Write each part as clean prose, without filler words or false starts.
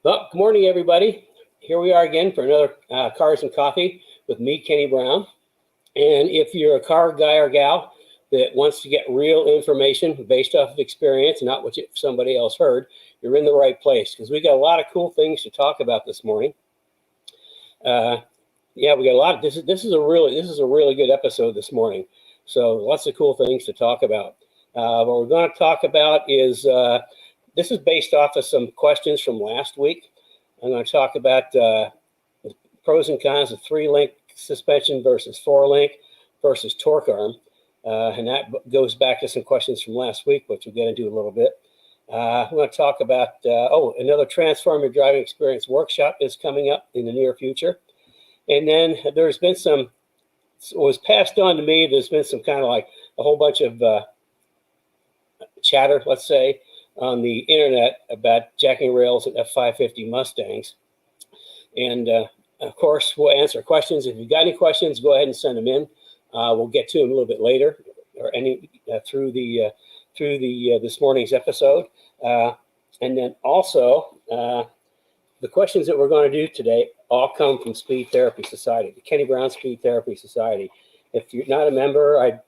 Well, good morning, everybody. Here we are again for another Cars and Coffee with me, Kenny Brown. And if you're a car guy or gal that wants to get real information based off of experience, not what somebody else heard, you're in the right place because we got a lot of cool things to talk about this morning. Yeah, we got a lot of this is a really good episode this morning. So lots of cool things to talk about. What we're going to talk about is this is based off of some questions from last week. I'm going to talk about the pros and cons of 3-link suspension versus 4-link versus torque arm. And that goes back to some questions from last week, which we'll get into a little bit. I'm going to talk about, another Transform Your Driving Experience workshop is coming up in the near future. And then there's been some, was passed on to me, there's been some kind of like a whole bunch of chatter, let's say, on the internet about jacking rails and F550 Mustangs. And of course, we'll answer questions. If you've got any questions, go ahead and send them in. We'll get to them a little bit later, or through this morning's episode. And then also, the questions that we're going to do today all come from Speed Therapy Society, the Kenny Brown Speed Therapy Society. If you're not a member, I'd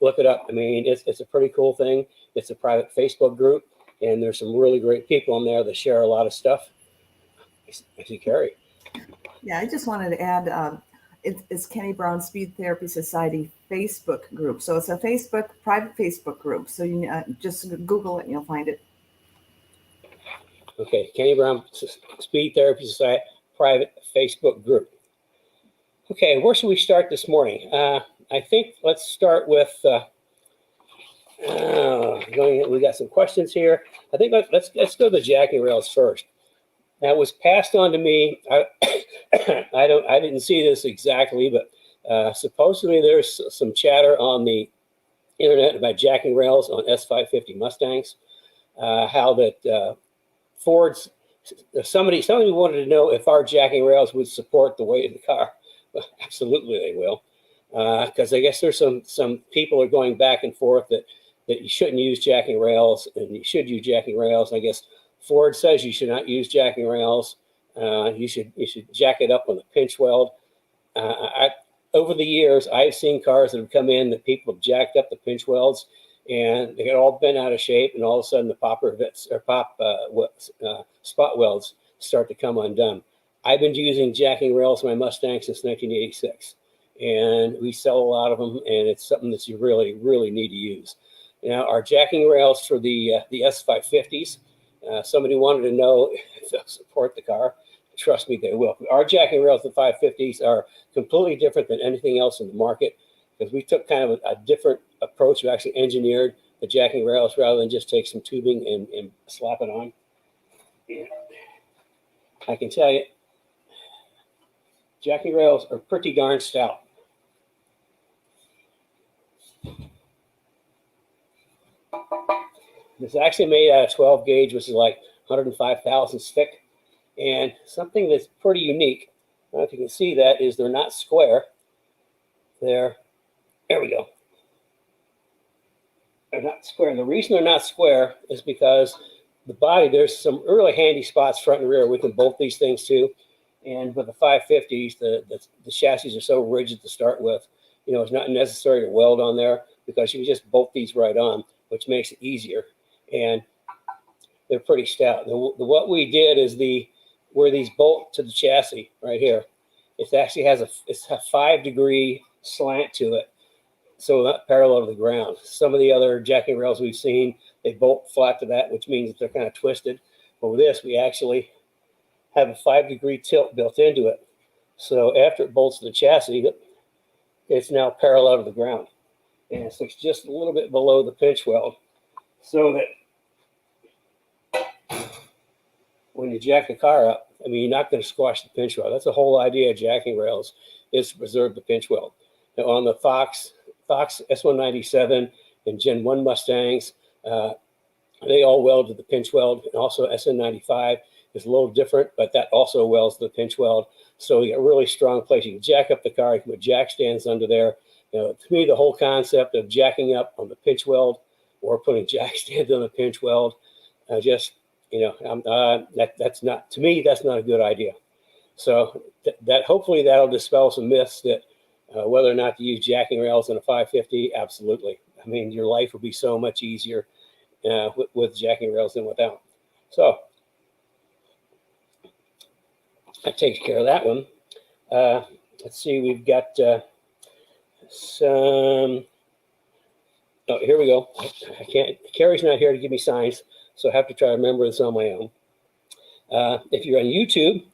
look it up. I mean, it's a pretty cool thing. It's a private Facebook group, and there's some really great people in there that share a lot of stuff. I see Carrie. Yeah, I just wanted to add, it's Kenny Brown Speed Therapy Society Facebook group. So it's a private Facebook group. So you just Google it and you'll find it. Okay, Kenny Brown Speed Therapy Society private Facebook group. Okay, where should we start this morning? I think let's start with, we got some questions here. I think let's go to the jacking rails first. That was passed on to me. I didn't see this exactly, but supposedly there's some chatter on the internet about jacking rails on S550 Mustangs. How that Ford's somebody wanted to know if our jacking rails would support the weight of the car. Well, absolutely, they will. Because I guess there's some people are going back and forth that you shouldn't use jacking rails and you should use jacking rails. And I guess Ford says you should not use jacking rails. You should jack it up on the pinch weld. Over the years, I've seen cars that have come in that people have jacked up the pinch welds and they get all bent out of shape, and all of a sudden the spot welds start to come undone. I've been using jacking rails in my Mustang since 1986, and we sell a lot of them, and it's something that you really, really need to use. Now, our jacking rails for the S550s, somebody wanted to know if they'll support the car. Trust me, they will. Our jacking rails, the 550s, are completely different than anything else in the market because we took kind of a different approach. We actually engineered the jacking rails rather than just take some tubing and slap it on. Yeah. I can tell you, jacking rails are pretty darn stout. This is actually made out of 12 gauge, which is like 105 thousandths thick. And something that's pretty unique, I don't know if you can see that, is they're not square. There we go. They're not square. The reason they're not square is because the body, there's some really handy spots front and rear. We can bolt these things too. And with the 550s, the chassis are so rigid to start with, it's not necessary to weld on there because you can just bolt these right on, which makes it easier. And they're pretty stout. What we did is where these bolt to the chassis right here, it actually has a 5-degree slant to it, so not parallel to the ground. Some of the other jacking rails we've seen, they bolt flat to that, which means that they're kind of twisted. But with this, we actually have a 5-degree tilt built into it. So after it bolts to the chassis, it's now parallel to the ground. And so it's just a little bit below the pinch weld, so that when you jack the car up, you're not going to squash the pinch weld. That's the whole idea of jacking rails, is to preserve the pinch weld. Now on the Fox S197 and Gen 1 Mustangs, they all weld to the pinch weld, and also SN95 is a little different, but that also welds to the pinch weld. So you got a really strong place. You can jack up the car, you can put jack stands under there. To me, the whole concept of jacking up on the pinch weld or putting jack stands on the pinch weld, that's not, to me, that's not a good idea. So that hopefully that'll dispel some myths that whether or not to use jacking rails in a 550, absolutely. I mean, your life will be so much easier with jacking rails than without. So that takes care of that one. Let's see, we've got some. Oh, here we go. I can't. Carrie's not here to give me signs, so I have to try to remember this on my own. If you're on YouTube,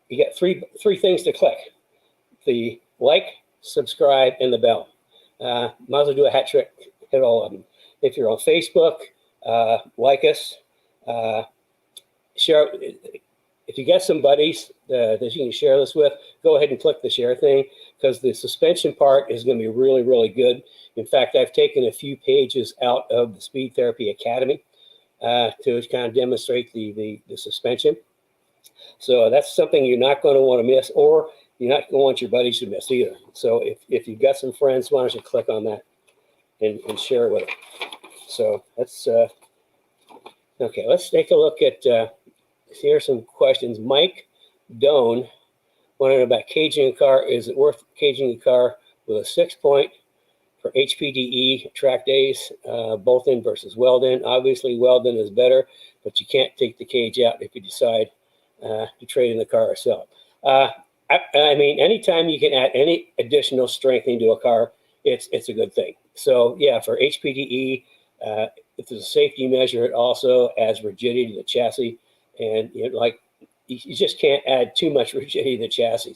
you get three things to click: the like, subscribe, and the bell. Might as well do a hat trick, hit all of them. If you're on Facebook, like us, share. If you get some buddies that you can share this with, go ahead and click the share thing, because the suspension part is going to be really, really good. In fact, I've taken a few pages out of the Speed Therapy Academy to kind of demonstrate the suspension. So that's something you're not going to want to miss, or you're not going to want your buddies to miss either. So if you've got some friends, why don't you click on that and share it with them. So let's, okay, let's take a look at, here's some questions. Mike Doan wanted about caging a car. Is it worth caging a car with a 6-point for HPDE track days, bolt in versus weld in? Obviously, weld in is better, but you can't take the cage out if you decide to trade in the car or sell it. I mean, anytime you can add any additional strengthening to a car, it's a good thing. So yeah, for HPDE, if there's a safety measure, it also adds rigidity to the chassis. And you just can't add too much rigidity to the chassis.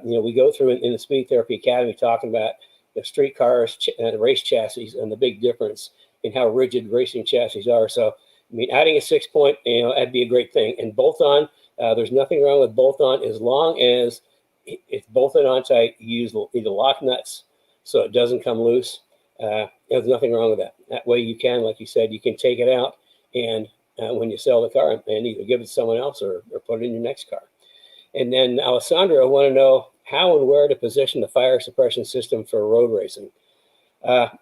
We go through in the Speed Therapy Academy talking about the street cars and race chassis and the big difference in how rigid racing chassis are. So, I mean, adding a 6-point, that'd be a great thing. And bolt-on, there's nothing wrong with bolt-on as long as it's bolted on tight. You use the lock nuts so it doesn't come loose. There's nothing wrong with that. That way you can, like you said, you can take it out and when you sell the car and either give it to someone else or put it in your next car. And then Alessandro want to know how and where to position the fire suppression system for road racing. Well,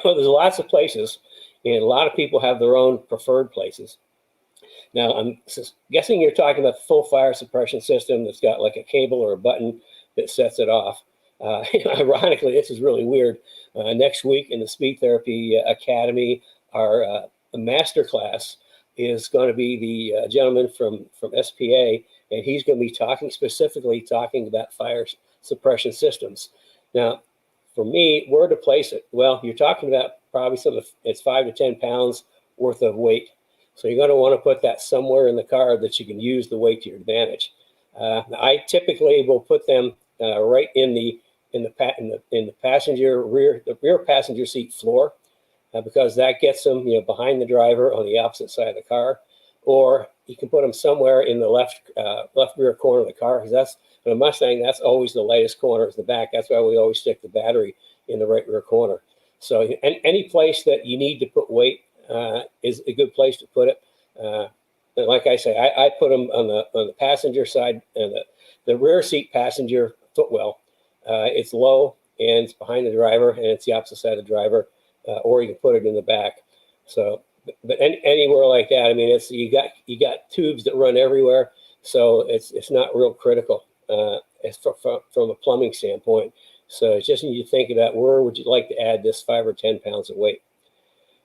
there's lots of places, and a lot of people have their own preferred places. Now, I'm guessing you're talking about the full fire suppression system that's got like a cable or a button that sets it off. Ironically, this is really weird. Next week in the Speed Therapy Academy, our master class is going to be the gentleman from SPA, and he's going to be specifically talking about fire suppression systems. Now, for me, where to place it? Well, you're talking about probably it's 5 to 10 pounds worth of weight. So you're going to want to put that somewhere in the car that you can use the weight to your advantage. I typically will put them right in the rear passenger seat floor. Because that gets them, behind the driver on the opposite side of the car, or you can put them somewhere in the left rear corner of the car. Because that's in a Mustang, that's always the lightest corner is the back. That's why we always stick the battery in the right rear corner. So any place that you need to put weight is a good place to put it. Like I say, I put them on the passenger side and the rear seat passenger footwell. It's low and it's behind the driver, and it's the opposite side of the driver. Or you can put it in the back. So, but anywhere like that, I mean, it's you got tubes that run everywhere, so it's not real critical from a plumbing standpoint. So it's just need to think about where would you like to add this 5 or 10 pounds of weight.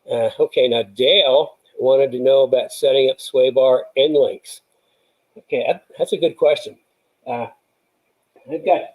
Okay, now Dale wanted to know about setting up sway bar end links. Okay, that's a good question. We got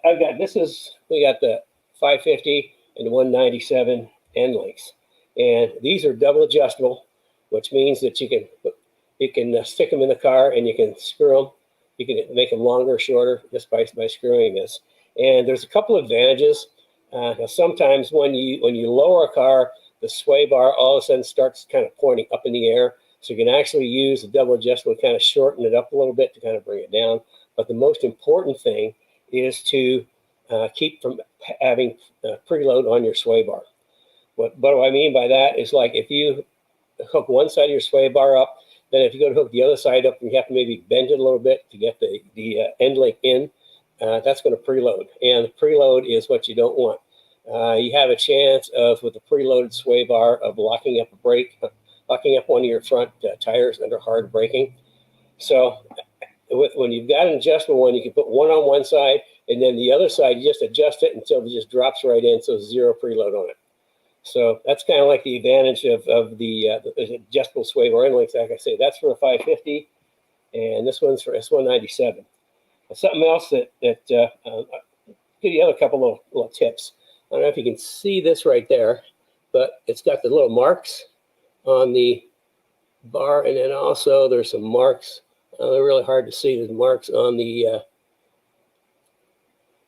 the 550 and the 197 end links, and these are double adjustable, which means that you can stick them in the car and you can screw them. You can make them longer or shorter just by screwing this. And there's a couple of advantages. Now sometimes when you lower a car, the sway bar all of a sudden starts kind of pointing up in the air. So you can actually use the double adjustable to kind of shorten it up a little bit to kind of bring it down. But the most important thing is to keep from having preload on your sway bar. What do I mean by that is, like, if you hook one side of your sway bar up, then if you go to hook the other side up, you have to maybe bend it a little bit to get the end link in. That's going to preload, and preload is what you don't want. You have a chance of, with the preloaded sway bar, of locking up a brake locking up one of your front tires under hard braking. So when you've got an adjustable one, you can put one on one side, and then the other side, you just adjust it until it just drops right in, so zero preload on it. So that's kind of like the advantage of the adjustable sway bar end links. Like I say, that's for a 550, and this one's for S197. Something else that I'll give you a couple little tips. I don't know if you can see this right there, but it's got the little marks on the bar, and then also there's some marks. They're really hard to see. There's marks on the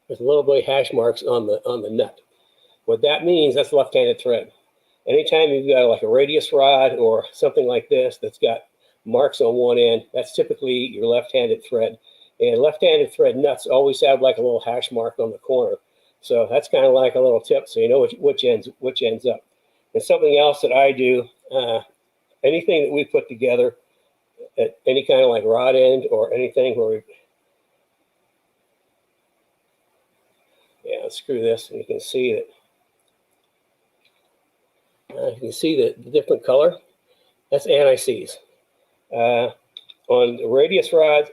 there's a little bit of hash marks on the nut. What that means, that's left-handed thread. Anytime you've got like a radius rod or something like this that's got marks on one end, that's typically your left-handed thread. And left-handed thread nuts always have like a little hash mark on the corner. So that's kind of like a little tip, so you know which ends up. And something else that I do, anything that we put together at any kind of like rod end or anything where we, let's screw this, and you can see that. You can see the different color. That's anti-seize. On the radius rods,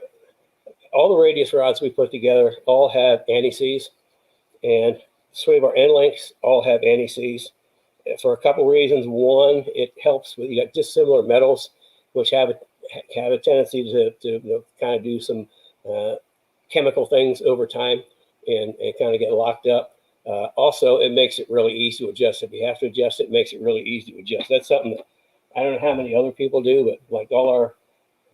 all the radius rods we put together all have anti-seize, and sway bar end links all have anti-seize for a couple reasons. One, it helps with, you got dissimilar metals which have a tendency to kind of do some chemical things over time and kind of get locked up. Also, it makes it really easy to adjust. If you have to adjust it, it makes it really easy to adjust. That's something that I don't know how many other people do, but like all our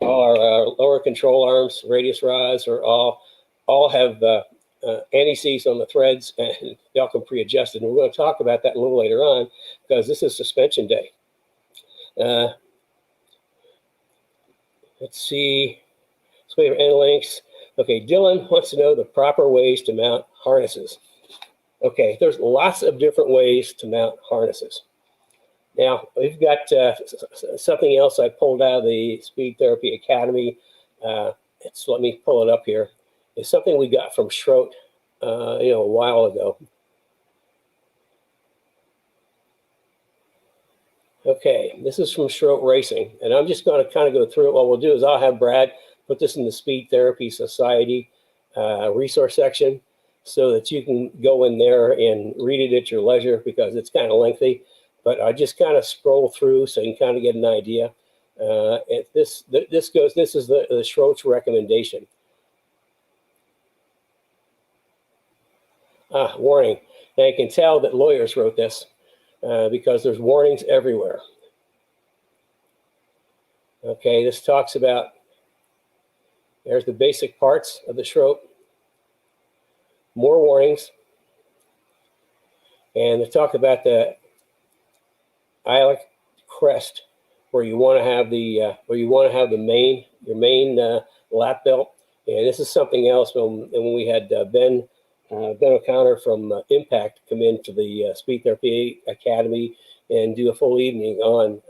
lower control arms, radius rods, or all have anti-seize on the threads, and they all come pre-adjusted. And we're going to talk about that a little later on because this is suspension day. Let's see. Sway bar end links. Okay, Dylan wants to know the proper ways to mount harnesses. Okay, there's lots of different ways to mount harnesses. Now, we've got something else I pulled out of the Speed Therapy Academy. Let me pull it up here. It's something we got from Schroet, a while ago. Okay, this is from Schroet Racing, and I'm just going to kind of go through it. What we'll do is I'll have Brad put this in the Speed Therapy Society resource section, so that you can go in there and read it at your leisure because it's kind of lengthy. But I just kind of scroll through so you can kind of get an idea. This is the Schroet's recommendation. Warning. Now you can tell that lawyers wrote this because there's warnings everywhere. Okay, this talks about, there's the basic parts of the Schroet. More warnings, and they talk about the iliac crest, where you want to have the main lap belt. And this is something else when we had Ben O'Connor from Impact come into the Speed Therapy Academy and do a full evening on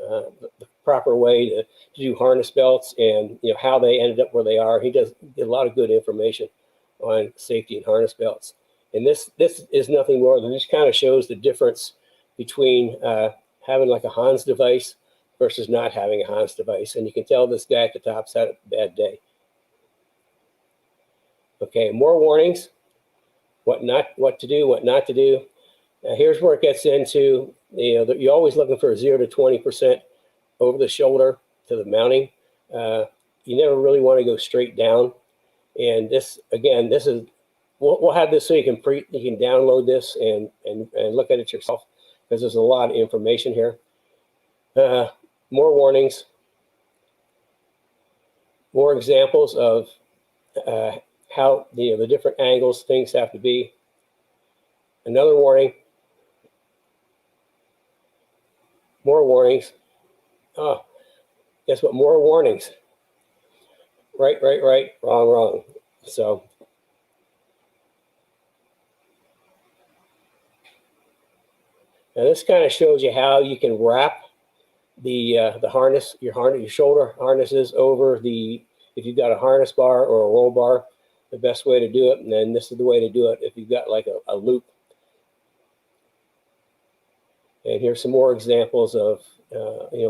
the proper way to do harness belts and how they ended up where they are. He did a lot of good information on safety and harness belts. And this is nothing more than just kind of shows the difference between having like a Hans device versus not having a Hans device. And you can tell this guy at the top's had a bad day. Okay, more warnings, what to do, what not to do. Here's where it gets into, you're always looking for 0 to 20% over the shoulder to the mounting. You never really want to go straight down. And this is, we'll have this so you can download this and look at it yourself because there's a lot of information here. More warnings, more examples of how the different angles things have to be. Another warning. More warnings. Oh, guess what? More warnings. Right, wrong. So now this kind of shows you how you can wrap the harness, your shoulder harnesses over if you've got a harness bar or a roll bar, the best way to do it. And then this is the way to do it if you've got like a loop. And here's some more examples of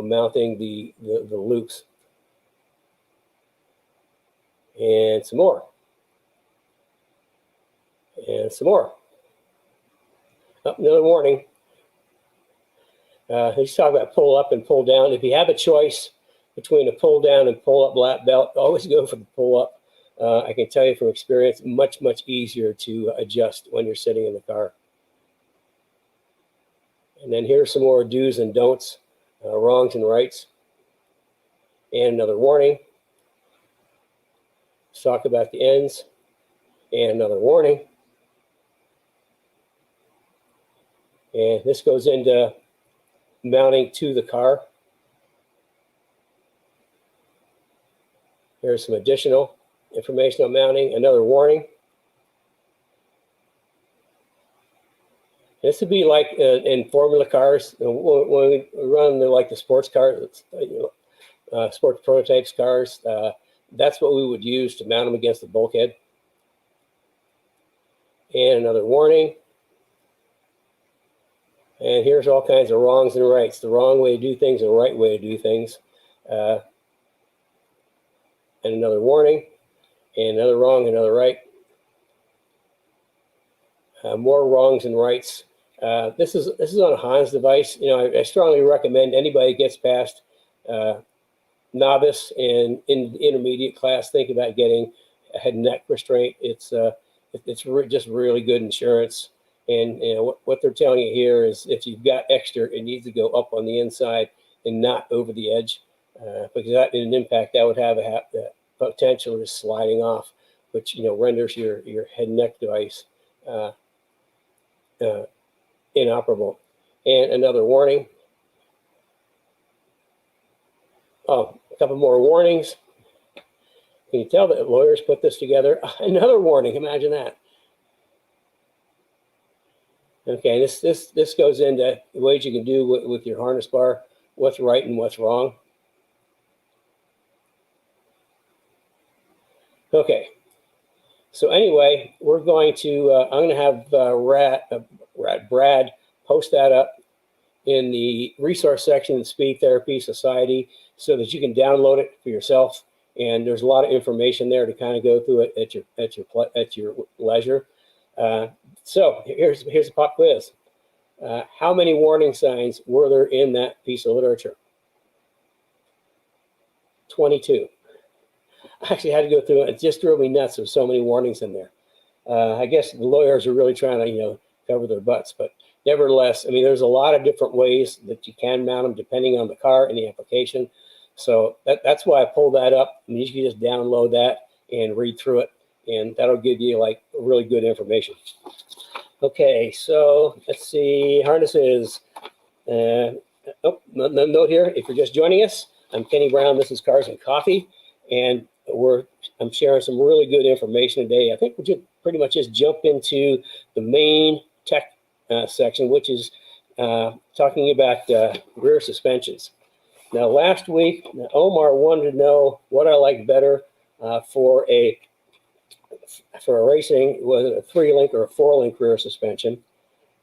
mounting the loops. And some more. And some more. Oh, another warning. Let's talk about pull up and pull down. If you have a choice between a pull down and pull up lap belt, always go for the pull up. I can tell you from experience, much easier to adjust when you're sitting in the car. And then here's some more do's and don'ts, wrongs and rights. And another warning. Let's talk about the ends. And another warning. And this goes into mounting to the car. Here's some additional information on mounting. Another warning. This would be like in Formula cars when we run like the sports cars, sports prototypes cars. That's what we would use to mount them against the bulkhead. And another warning. And here's all kinds of wrongs and rights. The wrong way to do things and the right way to do things. And another warning. And another wrong, another right. More wrongs and rights. This is on a Hans device. I strongly recommend anybody that gets past novice and in intermediate class, think about getting a head and neck restraint. It's just really good insurance. And what they're telling you here is if you've got extra, it needs to go up on the inside and not over the edge, because that in an impact that would have the potential of sliding off, which renders your head and neck device inoperable. And another warning. Oh, a couple more warnings. Can you tell that lawyers put this together? Another warning. Imagine that. Okay, this goes into ways you can do with your harness bar, what's right and what's wrong. Okay, so anyway, we're going to, I'm going to have Brad post that up in the resource section of the Speed Therapy Society so that you can download it for yourself. And there's a lot of information there to kind of go through it at your leisure. So here's a pop quiz. How many warning signs were there in that piece of literature? 22. I actually had to go through it. It just drove me nuts. There's so many warnings in there. I guess the lawyers are really trying to, cover their butts, but nevertheless, I mean, there's a lot of different ways that you can mount them depending on the car and the application. So that's why I pulled that up. I mean, you can just download that and read through it, and that'll give you like really good information. Okay, so let's see, harnesses. Note here, if you're just joining us, I'm Kenny Brown. This is Cars and Coffee, and I'm sharing some really good information today. I think we should pretty much just jump into the main tech section, which is talking about rear suspensions. Now, last week, Omar wanted to know what I like better for a racing, whether a 3-link or a 4-link rear suspension.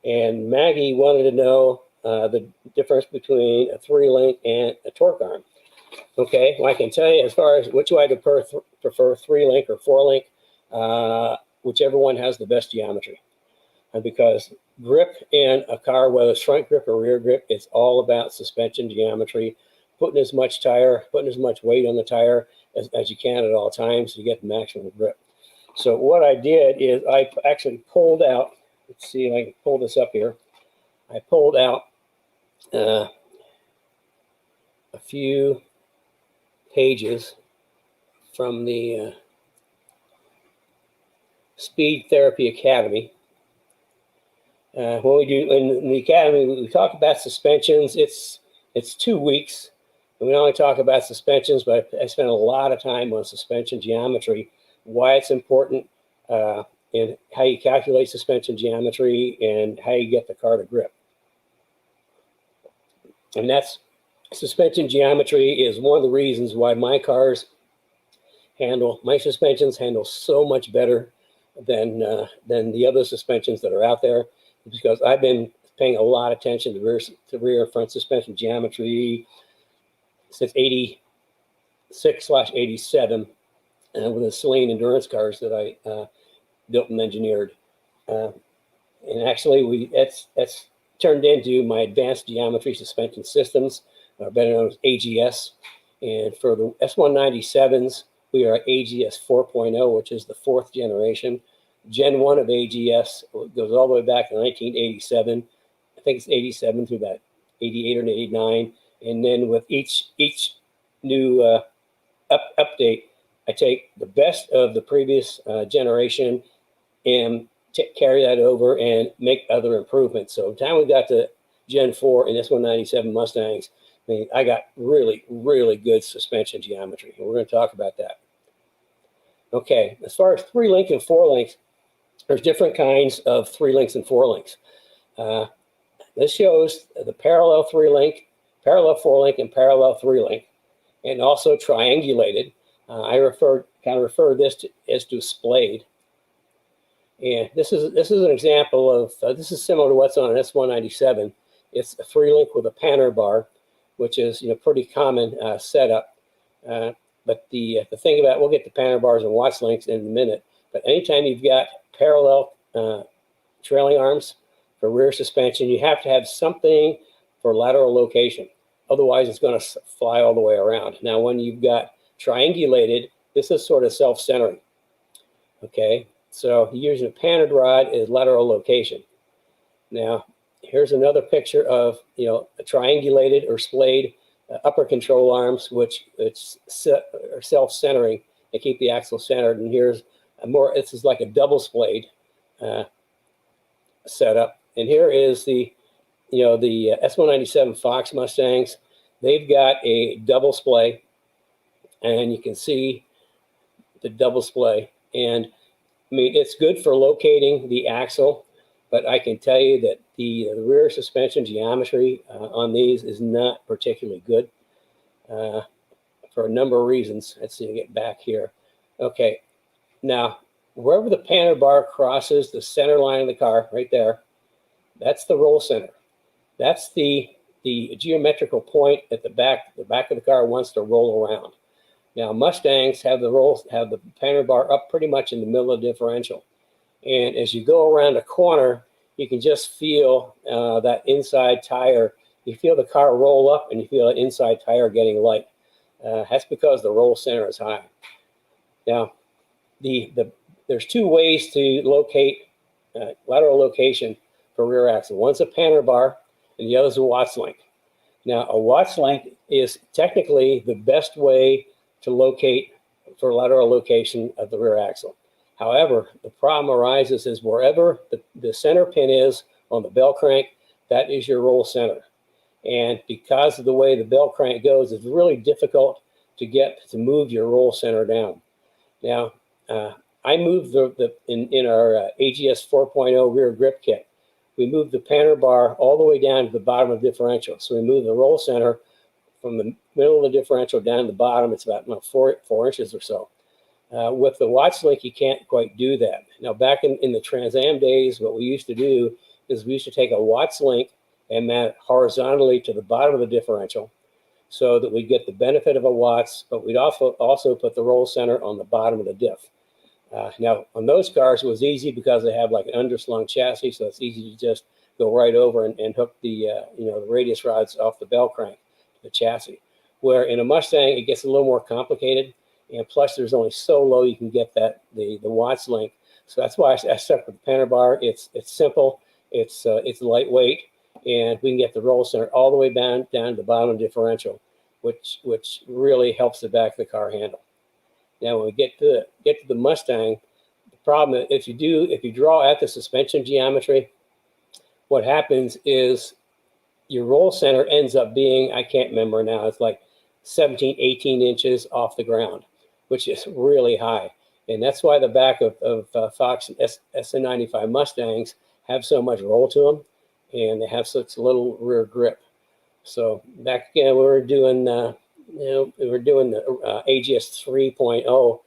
And Maggie wanted to know the difference between a 3-link and a torque arm. Okay, well, I can tell you as far as which way I prefer 3-link or 4-link, whichever one has the best geometry. Because grip in a car, whether it's front grip or rear grip, it's all about suspension geometry, putting as much weight on the tire as you can at all times to get the maximum grip. So what I did is I actually pulled out, let's see if I can pull this up here. I pulled out a few pages from the Speed Therapy Academy. When we do in the academy, we talk about suspensions. It's 2 weeks, and we only talk about suspensions, but I spent a lot of time on suspension geometry, why it's important, and how you calculate suspension geometry, and how you get the car to grip. And that's suspension geometry is one of the reasons why my suspensions handle so much better than the other suspensions that are out there, because I've been paying a lot of attention to rear and front suspension geometry since 86/87, with the Saleen endurance cars that I built and engineered. And actually, that's turned into my advanced geometry suspension systems, better known as AGS. And for the S197s, we are at AGS 4.0, which is the 4th generation. Gen 1 of AGS goes all the way back to 1987. I think it's 87 through about 88 or 89. And then with each new update, I take the best of the previous generation and carry that over and make other improvements. So by the time we got to Gen 4 and S197 Mustangs, I mean, I got really, really good suspension geometry. And we're going to talk about that. Okay, as far as 3-link and 4-links, there's different kinds of 3-links and 4-links. This shows the parallel 3-link, parallel 4-link, and parallel 3-link, and also triangulated. I kind of refer this to as splayed. And this is an example of this is similar to what's on an S197. It's a 3-link with a panner bar, which is pretty common setup. But the thing about, we'll get to panner bars and watch links in a minute. But anytime you've got parallel trailing arms for rear suspension, you have to have something for lateral location. Otherwise, it's going to fly all the way around. Now, when you've got triangulated, this is sort of self-centering. Okay, so using a pannered rod is lateral location. Now, here's another picture of a triangulated or splayed upper control arms, which are self-centering. They keep the axle centered. And here's this is like a double splayed setup. And here is the S197 Fox Mustangs. They've got a double splay, and you can see the double splay. And I mean, it's good for locating the axle, but I can tell you that the rear suspension geometry on these is not particularly good for a number of reasons. Let's see, get back here. Okay, now wherever the panner bar crosses the center line of the car, right there, that's the roll center. That's the geometrical point at the back of the car wants to roll around. Now Mustangs have the panner bar up pretty much in the middle of the differential, and as you go around a corner, you can just feel that inside tire. You feel the car roll up, and you feel that inside tire getting light. That's because the roll center is high. Now, there's 2 ways to locate lateral location for rear axle. One's a panner bar, and the other's a Watts link. Now, a Watts link is technically the best way to locate for lateral location of the rear axle. However, the problem arises is wherever the center pin is on the bell crank, that is your roll center. And because of the way the bell crank goes, it's really difficult to move your roll center down. Now, I moved in our AGS 4.0 rear grip kit, we moved the panner bar all the way down to the bottom of the differential. So we moved the roll center from the middle of the differential down to the bottom. It's about 4 inches or so. With the Watts link, you can't quite do that. Now, back in the Trans Am days, what we used to do is we used to take a Watts link and mount it horizontally to the bottom of the differential so that we'd get the benefit of a Watts, but we'd also put the roll center on the bottom of the diff. Now, on those cars, it was easy because they have like an underslung chassis, so it's easy to just go right over and hook the the radius rods off the bell crank to the chassis. Where in a Mustang, it gets a little more complicated. And plus, there's only so low you can get the Watts link. So that's why I stuck with the panner bar. It's simple, it's lightweight, and we can get the roll center all the way down to the bottom differential, which really helps the back of the car handle. Now, when we get to the Mustang, the problem is if you draw at the suspension geometry, what happens is your roll center ends up being, I can't remember now, it's like 17, 18 inches off the ground, which is really high. And that's why the back of Fox and SN95 Mustangs have so much roll to them, and they have such little rear grip. So back again, we were doing the AGS 3.0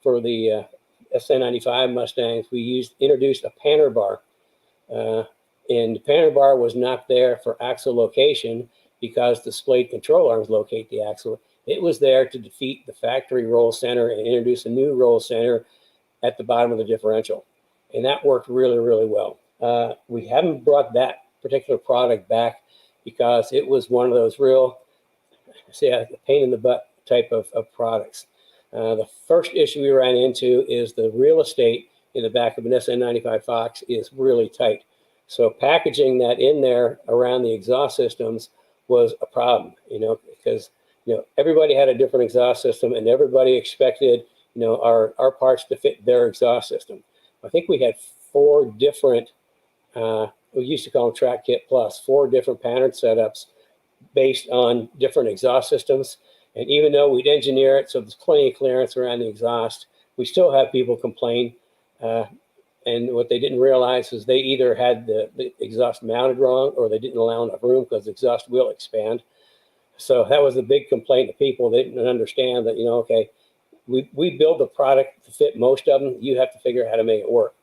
for the SN95 Mustangs. We introduced a panner bar, And the panel bar was not there for axle location because the splayed control arms locate the axle. It was there to defeat the factory roll center and introduce a new roll center at the bottom of the differential. And that worked really, really well. We haven't brought that particular product back because it was one of those real, pain in the butt type of products. The first issue we ran into is the real estate in the back of an SN95 Fox is really tight. So packaging that in there around the exhaust systems was a problem, because everybody had a different exhaust system and everybody expected our parts to fit their exhaust system. I think we had 4 different, we used to call them Track Kit Plus, 4 different pattern setups based on different exhaust systems. And even though we'd engineer it so there's plenty of clearance around the exhaust, we still have people complain. And what they didn't realize is they either had the exhaust mounted wrong or they didn't allow enough room because the exhaust will expand. So that was the big complaint of people. They didn't understand that, okay, we build the product to fit most of them. You have to figure out how to make it work.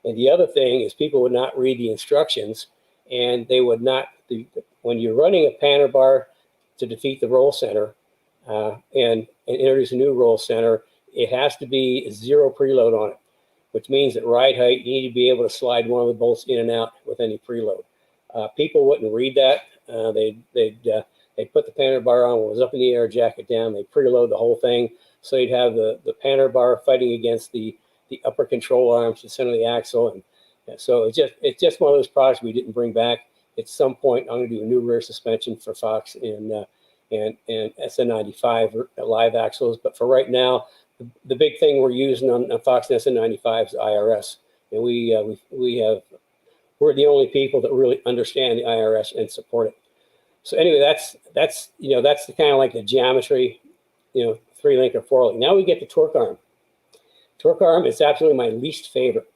And the other thing is people would not read the instructions, and they would not, when you're running a panel bar to defeat the roll center and introduce a new roll center, it has to be 0 preload on it, which means at ride height, you need to be able to slide one of the bolts in and out with any preload. People wouldn't read that. They'd put the panel bar on when it was up in the air, jack it down. They preload the whole thing. So you'd have the panel bar fighting against the upper control arms, the center of the axle. And so it's just one of those products we didn't bring back. At some point, I'm going to do a new rear suspension for Fox and SN95 live axles. But for right now, the big thing we're using on Fox and SN95 is IRS. And we're the only people that really understand the IRS and support it. So anyway, that's the kind of like the geometry, 3-link or 4-link. Now we get to torque arm. Torque arm is absolutely my least favorite.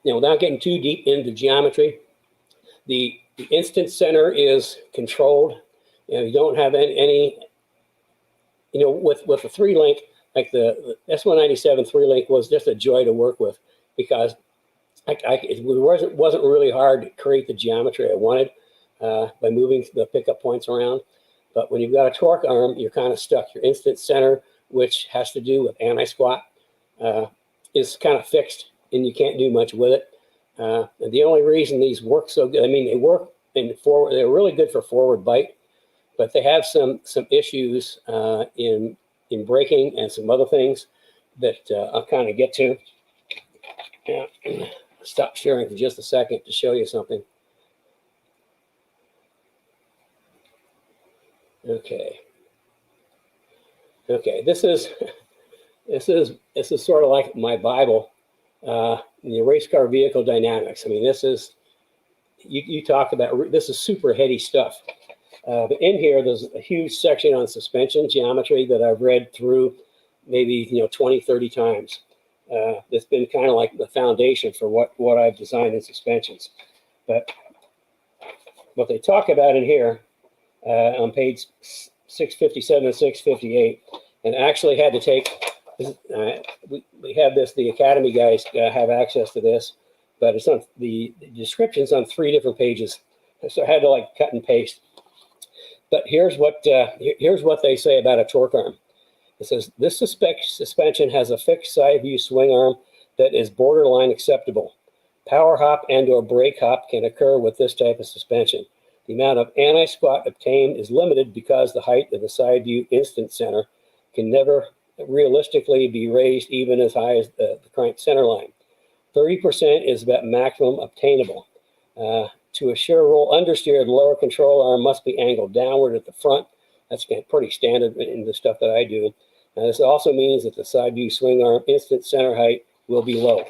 Without getting too deep into geometry, the instant center is controlled. You don't have any with the 3-link, like the S197 3-link was just a joy to work with because it wasn't really hard to create the geometry I wanted by moving the pickup points around. But when you've got a torque arm, you're kind of stuck. Your instant center, which has to do with anti-squat, is kind of fixed, and you can't do much with it. And the only reason these work so good, they work in forward. They're really good for forward bite, but they have some issues in braking and some other things that I'll kind of get to. Yeah. Stop sharing for just a second to show you something. Okay. This is sort of like my Bible, the race car vehicle dynamics. This is you talk about, this is super heady stuff. But in here, there's a huge section on suspension geometry that I've read through maybe 20, 30 times. That's been kind of like the foundation for what I've designed in suspensions. But what they talk about in here on page 657 and 658, and actually had to take, we have this, the Academy guys have access to this, but it's on the description's on 3 different pages. So I had to cut and paste. But here's what they say about a torque arm. It says, this suspension has a fixed side view swing arm that is borderline acceptable. Power hop and or brake hop can occur with this type of suspension. The amount of anti-squat obtained is limited because the height of the side view instant center can never realistically be raised even as high as the crank center line. 30% is about maximum obtainable. To assure roll understeer, the lower control arm must be angled downward at the front. That's pretty standard in the stuff that I do. Now, this also means that the side view swing arm instant center height will be low.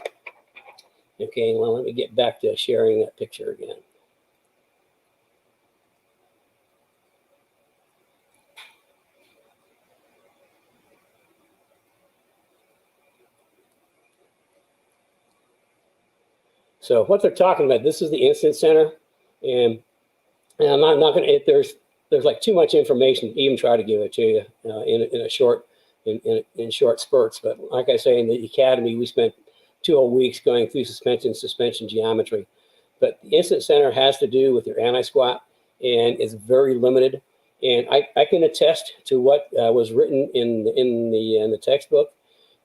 Okay, well, let me get back to sharing that picture again. So what they're talking about, this is the instant center, and I'm not going to. There's like too much information to even try to give it to you in short spurts. But like I say, in the Academy, we spent 2 weeks going through suspension geometry. But the instant center has to do with your anti-squat, and it's very limited. And I can attest to what was written in the textbook.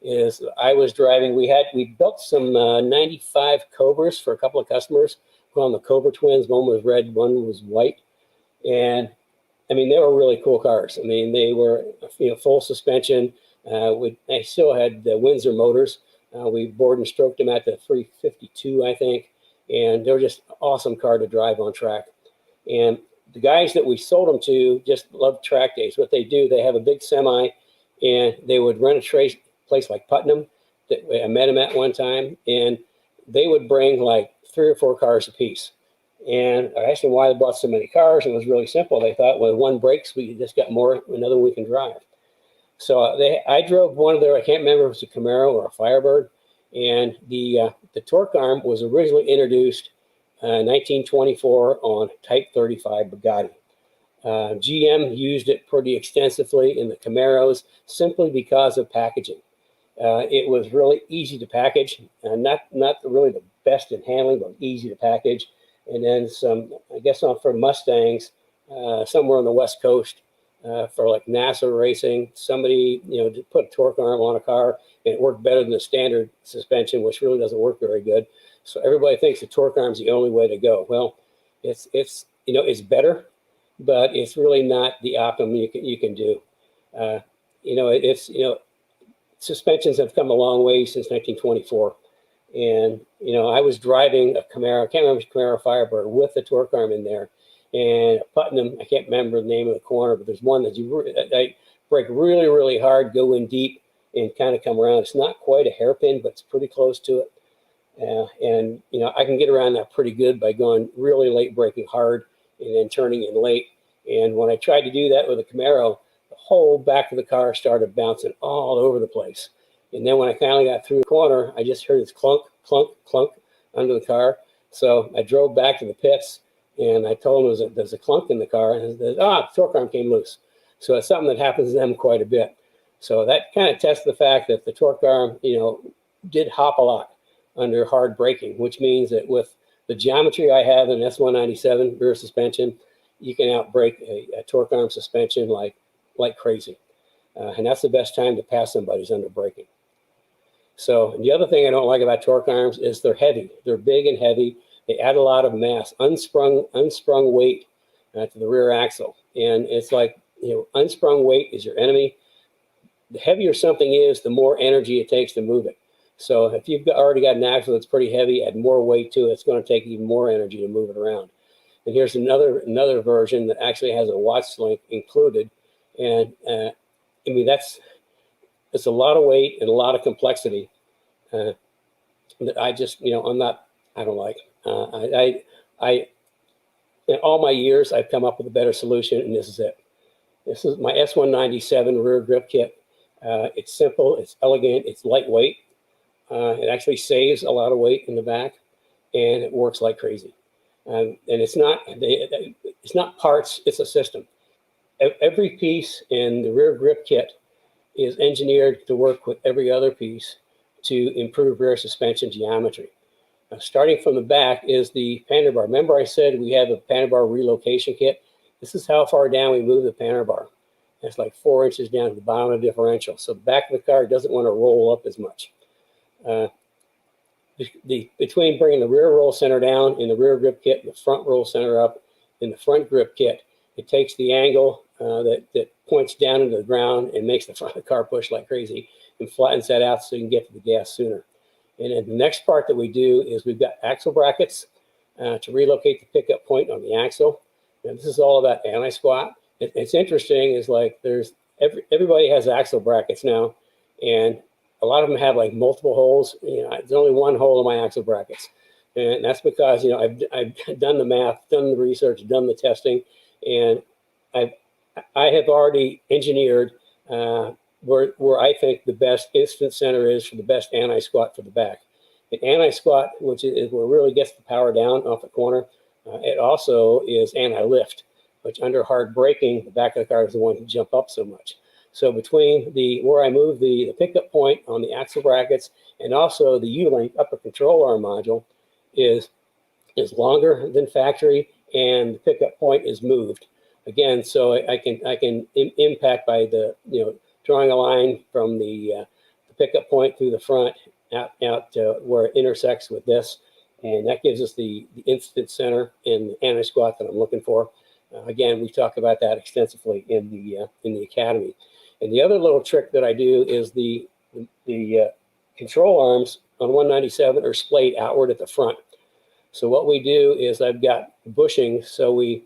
Is I was driving. We built some 95 Cobras for a couple of customers. We call them the Cobra twins. One was red, one was white, and I mean they were really cool cars. I mean they were full suspension. They still had the Windsor motors. We bored and stroked them at the 352, I think, and they were just an awesome car to drive on track. And the guys that we sold them to just loved track days. What they do, they have a big semi, and they would rent a place like Putnam that I met them at one time, and they would bring like 3 or 4 cars apiece. And I asked them why they brought so many cars, and it was really simple. They thought, well, one breaks, we just got another one we can drive. So I drove one of their, I can't remember if it was a Camaro or a Firebird, and the torque arm was originally introduced in 1924 on Type 35 Bugatti. GM used it pretty extensively in the Camaros simply because of packaging. It was really easy to package, not really the best in handling, but easy to package. And then some, I guess, for Mustangs, somewhere on the West Coast, for like NASA racing, somebody put a torque arm on a car, and it worked better than the standard suspension, which really doesn't work very good. So everybody thinks the torque arm is the only way to go. Well, it's better, but it's really not the optimum you can do. Suspensions have come a long way since 1924. And, I was driving a Camaro, I can't remember Camaro Firebird, with the torque arm in there. And Putnam, I can't remember the name of the corner, but there's one that I brake really, really hard, go in deep, and kind of come around. It's not quite a hairpin, but it's pretty close to it. I can get around that pretty good by going really late, braking hard, and then turning in late. And when I tried to do that with a Camaro, the whole back of the car started bouncing all over the place. And then when I finally got through the corner, I just heard this clunk, clunk, clunk under the car. So I drove back to the pits, and I told them there's a clunk in the car, and the torque arm came loose. So it's something that happens to them quite a bit. So that kind of tests the fact that the torque arm, did hop a lot under hard braking, which means that with the geometry I have in S197 rear suspension, you can outbrake a torque arm suspension like crazy. And that's the best time to pass somebody's under braking. So the other thing I don't like about torque arms is they're heavy. They're big and heavy. They add a lot of mass, unsprung weight to the rear axle. And it's like, unsprung weight is your enemy. The heavier something is, the more energy it takes to move it. So if you've already got an axle that's pretty heavy, add more weight to it, it's going to take even more energy to move it around. And here's another version that actually has a Watts link included. And it's a lot of weight and a lot of complexity that I just, I don't like. In all my years, I've come up with a better solution, and this is it. This is my S197 rear grip kit. It's simple, it's elegant, it's lightweight. It actually saves a lot of weight in the back, and it works like crazy. And it's not parts, it's a system. Every piece in the rear grip kit is engineered to work with every other piece to improve rear suspension geometry. Starting from the back is the panner bar. Remember I said we have a panner bar relocation kit? This is how far down we move the panner bar. It's like 4 inches down to the bottom of the differential. So the back of the car doesn't want to roll up as much. Between bringing the rear roll center down in the rear grip kit and the front roll center up in the front grip kit, it takes the angle that points down into the ground and makes the front of the car push like crazy and flattens that out so you can get to the gas sooner. And then the next part that we do is we've got axle brackets to relocate the pickup point on the axle. And this is all about anti-squat. It's interesting is like everybody has axle brackets now, and a lot of them have like multiple holes. There's only one hole in my axle brackets. And that's because, I've done the math, done the research, done the testing, and I have already engineered where I think the best instant center is for the best anti-squat for the back. The anti-squat, which is where it really gets the power down off the corner, it also is anti-lift, which under hard braking, the back of the car is the one to jump up so much. So between where I move the pickup point on the axle brackets and also the U-link upper control arm module is longer than factory, and the pickup point is moved again. So I can impact by drawing a line from the pickup point through the front out to where it intersects with this, and that gives us the instant center and the anti-squat that I'm looking for. Again, we talk about that extensively in the academy. And the other little trick that I do is the control arms on 197 are splayed outward at the front. So what we do is I've got bushing. So we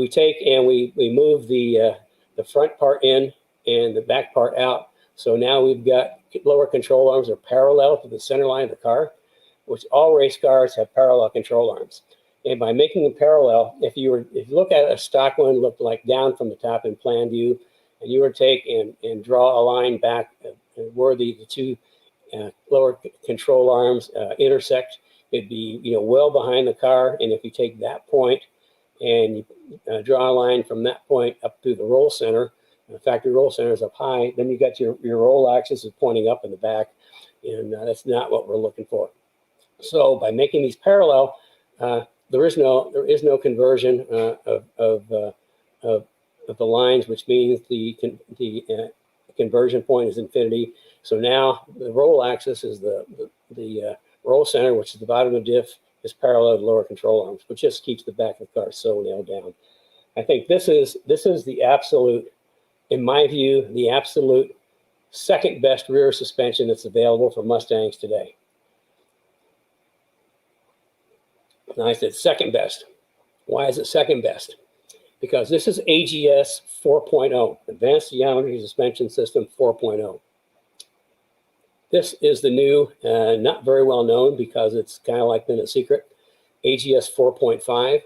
take and we move the front part in and the back part out. So now we've got lower control arms are parallel to the center line of the car, which all race cars have parallel control arms. And by making them parallel, if you look at a stock one, looked like down from the top in plan view, and you were to take and draw a line back where the two lower control arms intersect, it'd be well behind the car. And if you take that point and you draw a line from that point up through the roll center, the factory roll center is up high, then you got your roll axis is pointing up in the back, and that's not what we're looking for. So by making these parallel, there is no conversion of the lines, which means the conversion point is infinity. So now the roll axis is the roll center, which is the bottom of the diff, is parallel to the lower control arms, which just keeps the back of the car so nailed down. I think this is the absolute, in my view, the absolute second best rear suspension that's available for Mustangs today. And I said second best. Why is it second best? Because this is AGS 4.0, Advanced Geometry Suspension System 4.0. This is the new, not very well known because it's kind of like been a secret, AGS 4.5.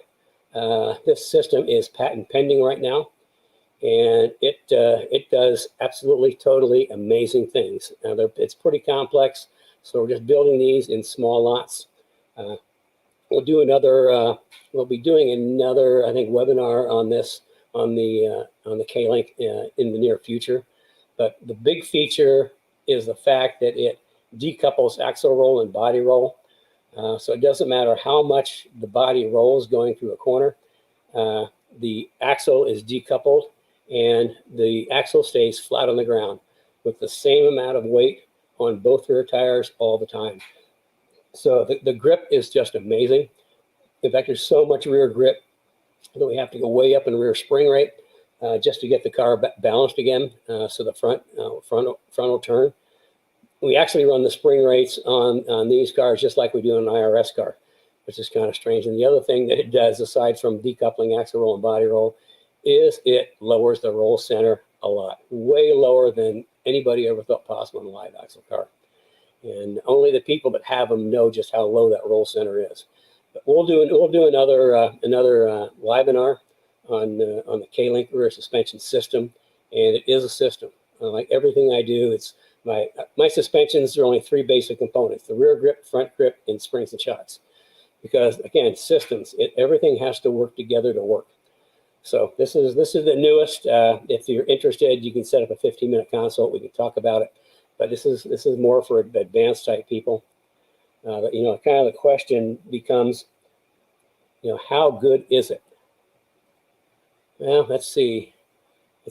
This system is patent pending right now, and it does absolutely, totally amazing things. Now it's pretty complex, so we're just building these in small lots. We'll be doing another, I think, webinar on this on the K-Link in the near future. But the big feature is the fact that it decouples axle roll and body roll. So it doesn't matter how much the body rolls going through a corner, the axle is decoupled and the axle stays flat on the ground with the same amount of weight on both rear tires all the time. So the grip is just amazing. In fact, there's so much rear grip that we have to go way up in rear spring rate just to get the car balanced again, so the front will turn. We actually run the spring rates on these cars just like we do on an IRS car, which is kind of strange. And the other thing that it does, aside from decoupling axle roll and body roll, is it lowers the roll center a lot, way lower than anybody ever thought possible in a live axle car. And only the people that have them know just how low that roll center is. But we'll do another webinar on the K-Link rear suspension system, and it is a system. Like everything I do, it's my suspensions are only three basic components: the rear grip, front grip, and springs and shocks. Because again, systems, everything has to work together to work. So this is the newest. If you're interested, you can set up a 15-minute consult. We can talk about it. But this is more for advanced type people. Kind of the question becomes, how good is it? Well, let's see. I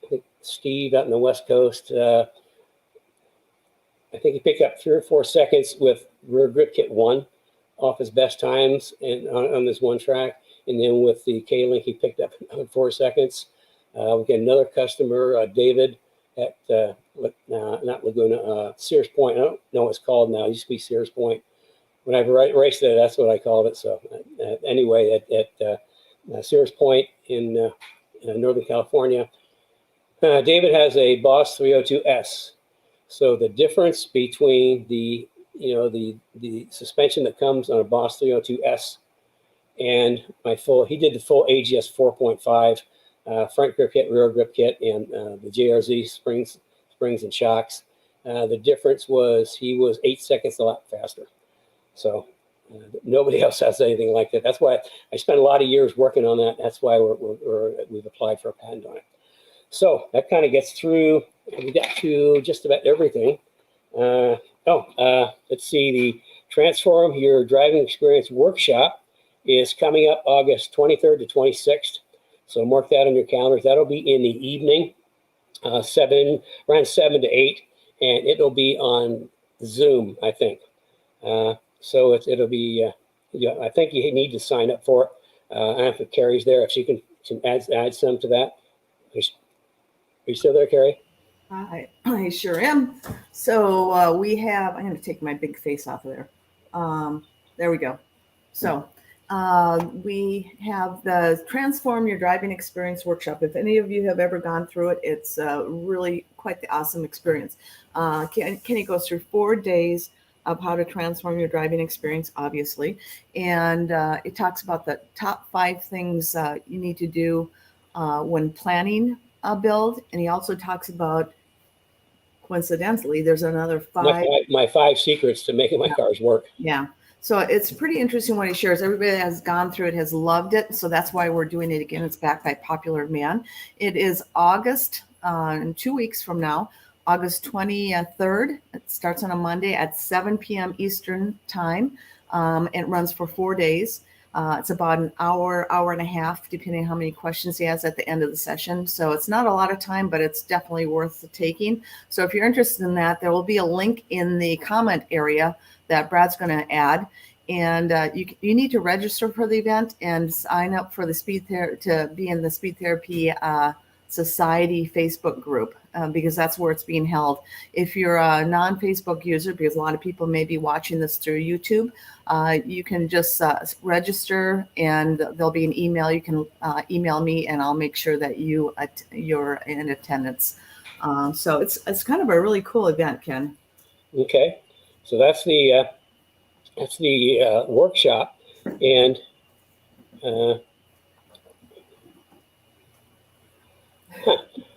think Steve out in the West Coast, I think he picked up 3 or 4 seconds with rear grip kit 1 off his best times and on this one track. And then with the K-Link, he picked up another 4 seconds. We got another customer, David, at not Laguna, Sears Point. I don't know what it's called now. It used to be Sears Point. When I raced it, that's what I called it. So anyway, at Sears Point in Northern California, David has a Boss 302S. So the difference between the suspension that comes on a Boss 302S and he did the full AGS 4.5 front grip kit, rear grip kit, and the JRZ springs and shocks. The difference was he was 8 seconds a lap faster. So nobody else has anything like that. That's why I spent a lot of years working on that. That's why we've applied for a patent on it. So that kind of gets through. We got to just about everything. Let's see. The Transform Your Driving Experience workshop is coming up August 23rd to 26th. So mark that on your calendars. That'll be in the evening, around 7 to 8, and it'll be on Zoom, I think. So it'll be. I think you need to sign up for it. I don't know if Carrie's there. If she can add some to that. Are you still there, Carrie? I sure am. So we have, I'm going to take my big face off of there. There we go. So we have the Transform Your Driving Experience workshop. If any of you have ever gone through it, it's really quite the awesome experience. Kenny goes through 4 days of how to transform your driving experience, obviously. And it talks about the top 5 things you need to do when planning a build. And he also talks about, coincidentally, there's another 5. My 5 secrets to making my cars work. Yeah. So it's pretty interesting what he shares. Everybody that has gone through it has loved it. So that's why we're doing it again. It's backed by popular demand. It is August, in 2 weeks from now, August 23rd. It starts on a Monday at 7 p.m. Eastern time. It runs for 4 days. It's about an hour and a half, depending on how many questions he has at the end of the session. So it's not a lot of time, but it's definitely worth the taking. So if you're interested in that, there will be a link in the comment area that Brad's going to add. And you need to register for the event and sign up for the to be in the Speed Therapy Society Facebook group, because that's where it's being held. If you're a non-Facebook user, because a lot of people may be watching this through YouTube, you can just register, and there'll be an email. You can email me, and I'll make sure that you're in attendance. So it's kind of a really cool event, Ken. Okay, so that's the workshop, and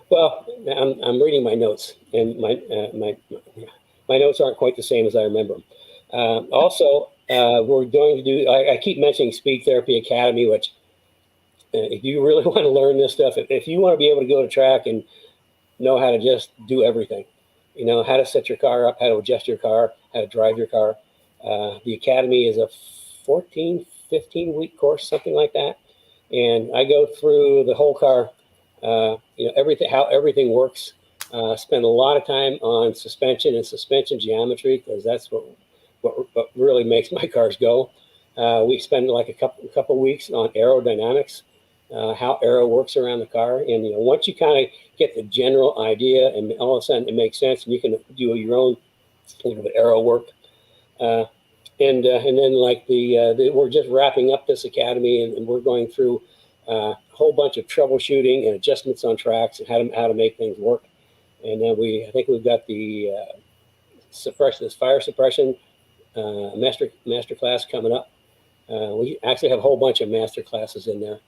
well, I'm reading my notes, and my notes aren't quite the same as I remember them. Also, we're going to do. I keep mentioning Speed Therapy Academy, which if you really want to learn this stuff, if you want to be able to go to track and know how to just do everything, how to set your car up, how to adjust your car, how to drive your car. The Academy is a 15-week course, something like that, and I go through the whole car. Everything, how everything works. Spend a lot of time on suspension and suspension geometry, because that's what really makes my cars go. We spend like a couple weeks on aerodynamics, how aero works around the car, and once you kind of get the general idea, and all of a sudden it makes sense, and you can do your own little bit of aero work. And then like we're just wrapping up this academy, and we're going through a whole bunch of troubleshooting and adjustments on tracks and how to make things work. And then I think we've got the fire suppression master class coming up. We actually have a whole bunch of master classes in there.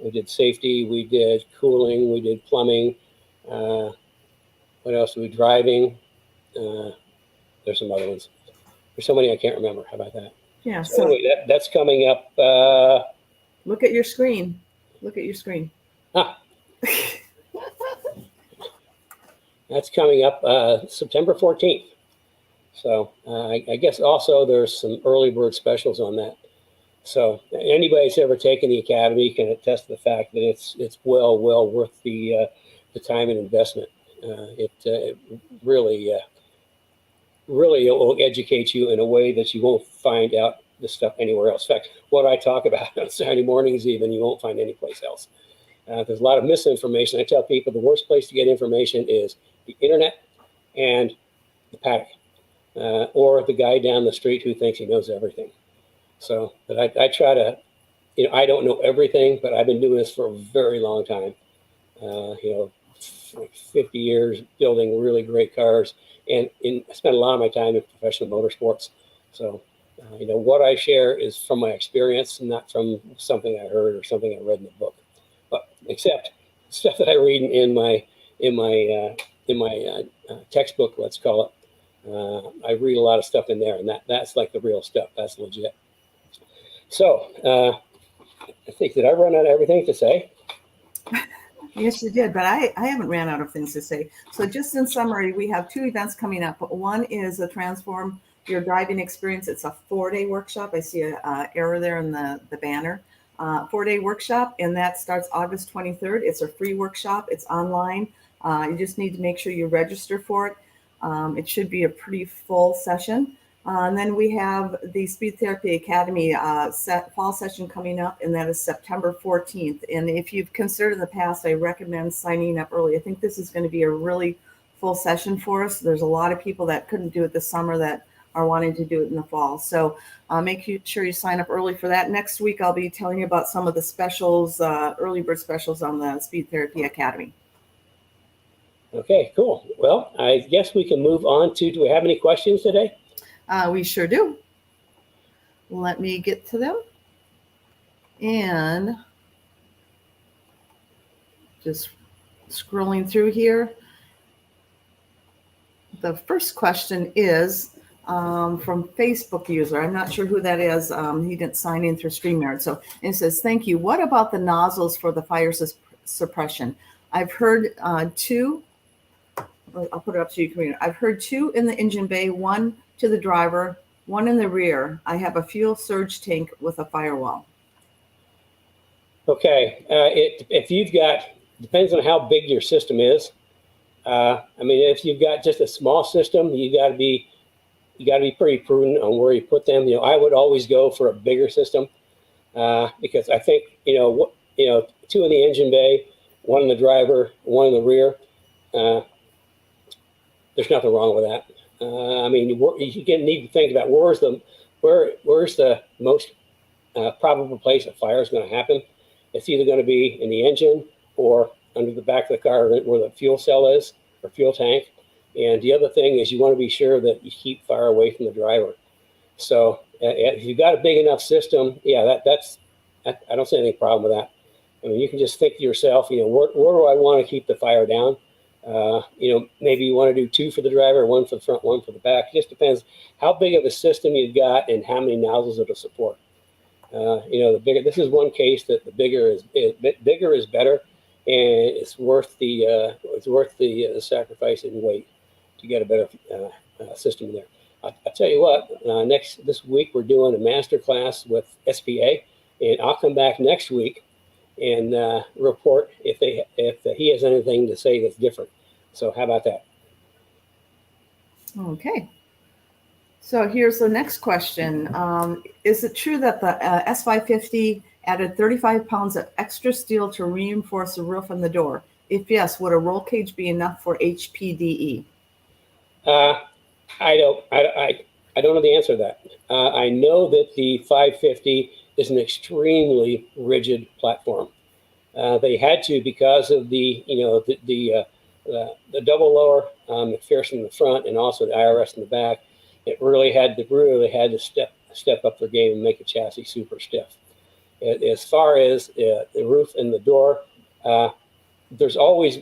We did safety, we did cooling, we did plumbing. What else? We driving. There's some other ones. There's so many I can't remember. How about that? Yeah. So anyway, that's coming up. Look at your screen. Look at your screen. That's coming up September 14th. So I guess also there's some early bird specials on that. So anybody who's ever taken the academy can attest to the fact that it's well worth the time and investment. It really will educate you in a way that you won't find out this stuff anywhere else. In fact, what I talk about on Saturday mornings even, you won't find anyplace else. There's a lot of misinformation. I tell people the worst place to get information is the internet and the paddock, or the guy down the street who thinks he knows everything. So, but I try to, I don't know everything, but I've been doing this for a very long time. 50 years building really great cars, and I spend a lot of my time in professional motorsports. So, what I share is from my experience, not from something I heard or something I read in a book. But except stuff that I read in my textbook, let's call it. I read a lot of stuff in there, and that's like the real stuff. That's legit. So I think, did I run out of everything to say? Yes, you did, but I haven't ran out of things to say. So just in summary, we have 2 events coming up. One is a Transform Your Driving Experience. It's a 4-day workshop. I see a error there in the banner. 4-day workshop, and that starts August 23rd. It's a free workshop. It's online. You just need to make sure you register for it. It should be a pretty full session. And then we have the Speed Therapy Academy fall session coming up, and that is September 14th. And if you've considered in the past, I recommend signing up early. I think this is going to be a really full session for us. There's a lot of people that couldn't do it this summer that are wanting to do it in the fall. So make sure you sign up early for that. Next week, I'll be telling you about some of the specials, early bird specials on the Speed Therapy Academy. Okay, cool. Well, I guess we can move on to, do we have any questions today? We sure do. Let me get to them. And just scrolling through here. The first question is from Facebook user. I'm not sure who that is. He didn't sign in through StreamYard. So it says, thank you. What about the nozzles for the fire suppression? I've heard 2. I'll put it up to you, Karina. I've heard 2 in the engine bay, 1 to the driver, 1 in the rear. I have a fuel surge tank with a firewall. Okay, if you've got, depends on how big your system is. I mean, if you've got just a small system, you got to be pretty prudent on where you put them. I would always go for a bigger system because I think 2 in the engine bay, 1 in the driver, 1 in the rear. There's nothing wrong with that. I mean, you need to think about where's the most probable place a fire is going to happen. It's either going to be in the engine or under the back of the car where the fuel cell is or fuel tank. And the other thing is you want to be sure that you keep fire away from the driver. So if you've got a big enough system, yeah, I don't see any problem with that. I mean, you can just think to yourself, where do I want to keep the fire down? Maybe you want to do 2 for the driver, 1 for the front, 1 for the back. It just depends how big of a system you've got and how many nozzles it'll support. The bigger. This is one case that the bigger is better, and it's worth the sacrifice in weight to get a better system there. I'll tell you what. This week we're doing a master class with SPA, and I'll come back next week and report if he has anything to say that's different. So how about that? Okay. So here's the next question. Is it true that the S550 added 35 pounds of extra steel to reinforce the roof and the door? If yes, would a roll cage be enough for HPDE? I don't know the answer to that. I know that the 550 is an extremely rigid platform. They had to because of the double lower McPherson in the front and also the IRS in the back. It really had to step up their game and make the chassis super stiff. As far as the roof and the door, there's always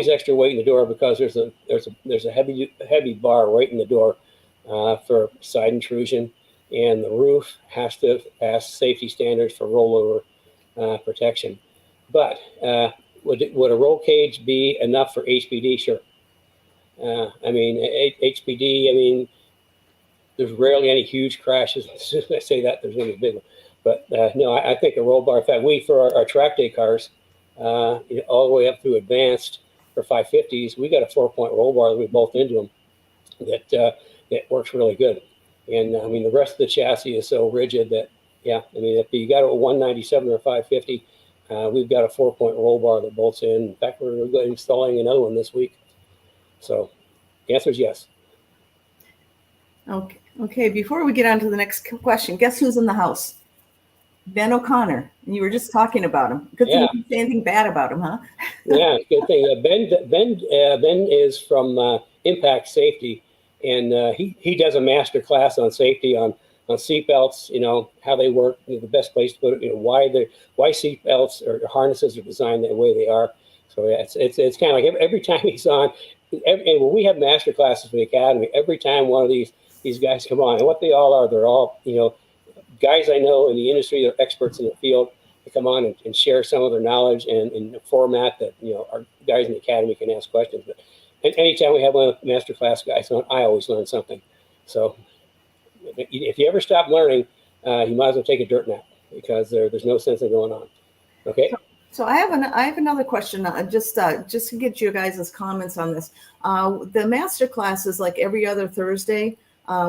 extra weight in the door because there's a heavy bar right in the door for side intrusion, and the roof has to pass safety standards for rollover protection. But would a roll cage be enough for HPD? Sure. I mean, HPD. I mean, there's rarely any huge crashes. As soon as I say that, there's going to be a big one. But no, I think a roll bar. In fact, for our track day cars, all the way up through advanced for 550s, we got a 4-point roll bar that we bolt into them that works really good. And I mean, the rest of the chassis is so rigid that, yeah, I mean, if you got a 197 or 550, we've got a 4-point roll bar that bolts in. In fact, we're installing another one this week. So the answer is yes. Okay. Before we get on to the next question, guess who's in the house? Ben O'Connor. You were just talking about him. Good thing you didn't say anything bad about him, huh? Yeah, good thing. Ben is from Impact Safety, and he does a master class on safety on seatbelts. How they work, the best place to put it. Why seatbelts or harnesses are designed the way they are. So yeah, it's kind of like every time he's on. And when we have master classes for the academy, every time one of these guys come on, and what they all are, they're all guys I know in the industry. They're experts in the field, to come on and share some of their knowledge and in a format that, our guys in the academy can ask questions. But anytime we have one of the master class guys on, I always learn something. So if you ever stop learning, you might as well take a dirt nap, because there's no sense in going on. Okay. So I have another question, just to get you guys' comments on this. The master class is like every other Thursday.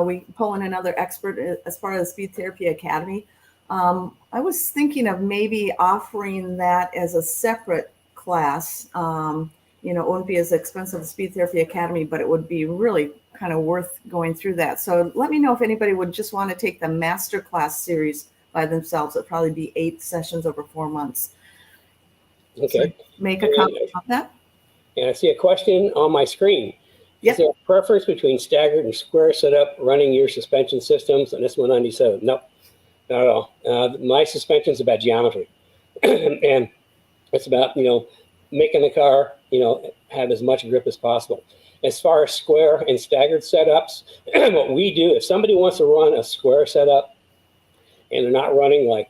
We pull in another expert as part of the Speed Therapy Academy. I was thinking of maybe offering that as a separate class. It wouldn't be as expensive as Speed Therapy Academy, but it would be really kind of worth going through that. So let me know if anybody would just want to take the master class series by themselves. It'd probably be 8 sessions over 4 months. Okay. So make a comment on that. And I see a question on my screen. Yep. Is there a preference between staggered and square setup running your suspension systems? And this 197. Nope, not at all. My suspension is about geometry. And it's about, making the car, have as much grip as possible. As far as square and staggered setups, what we do, if somebody wants to run a square setup and they're not running like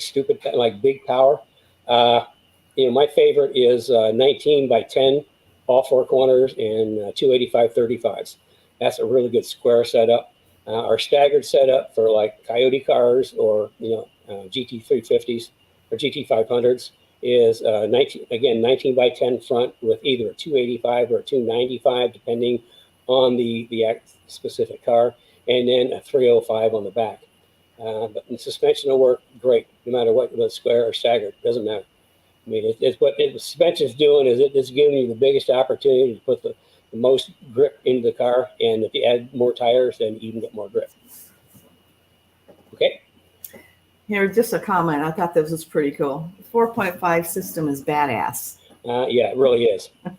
stupid, like big power, my favorite is 19 by 10, all 4 corners, and 285 35s. That's a really good square setup. Our staggered setup for like Coyote cars or GT 350s or GT 500s is 19 by 10 front with either a 285 or a 295, depending on the specific car, and then a 305 on the back. But the suspension will work great no matter what, whether square or staggered, doesn't matter. I mean, it's what the suspension is doing is it's giving you the biggest opportunity to put the most grip into the car, and if you add more tires, then you can get more grip. Okay. Here, just a comment. I thought this was pretty cool. 4.5 system is badass. Yeah, it really is. I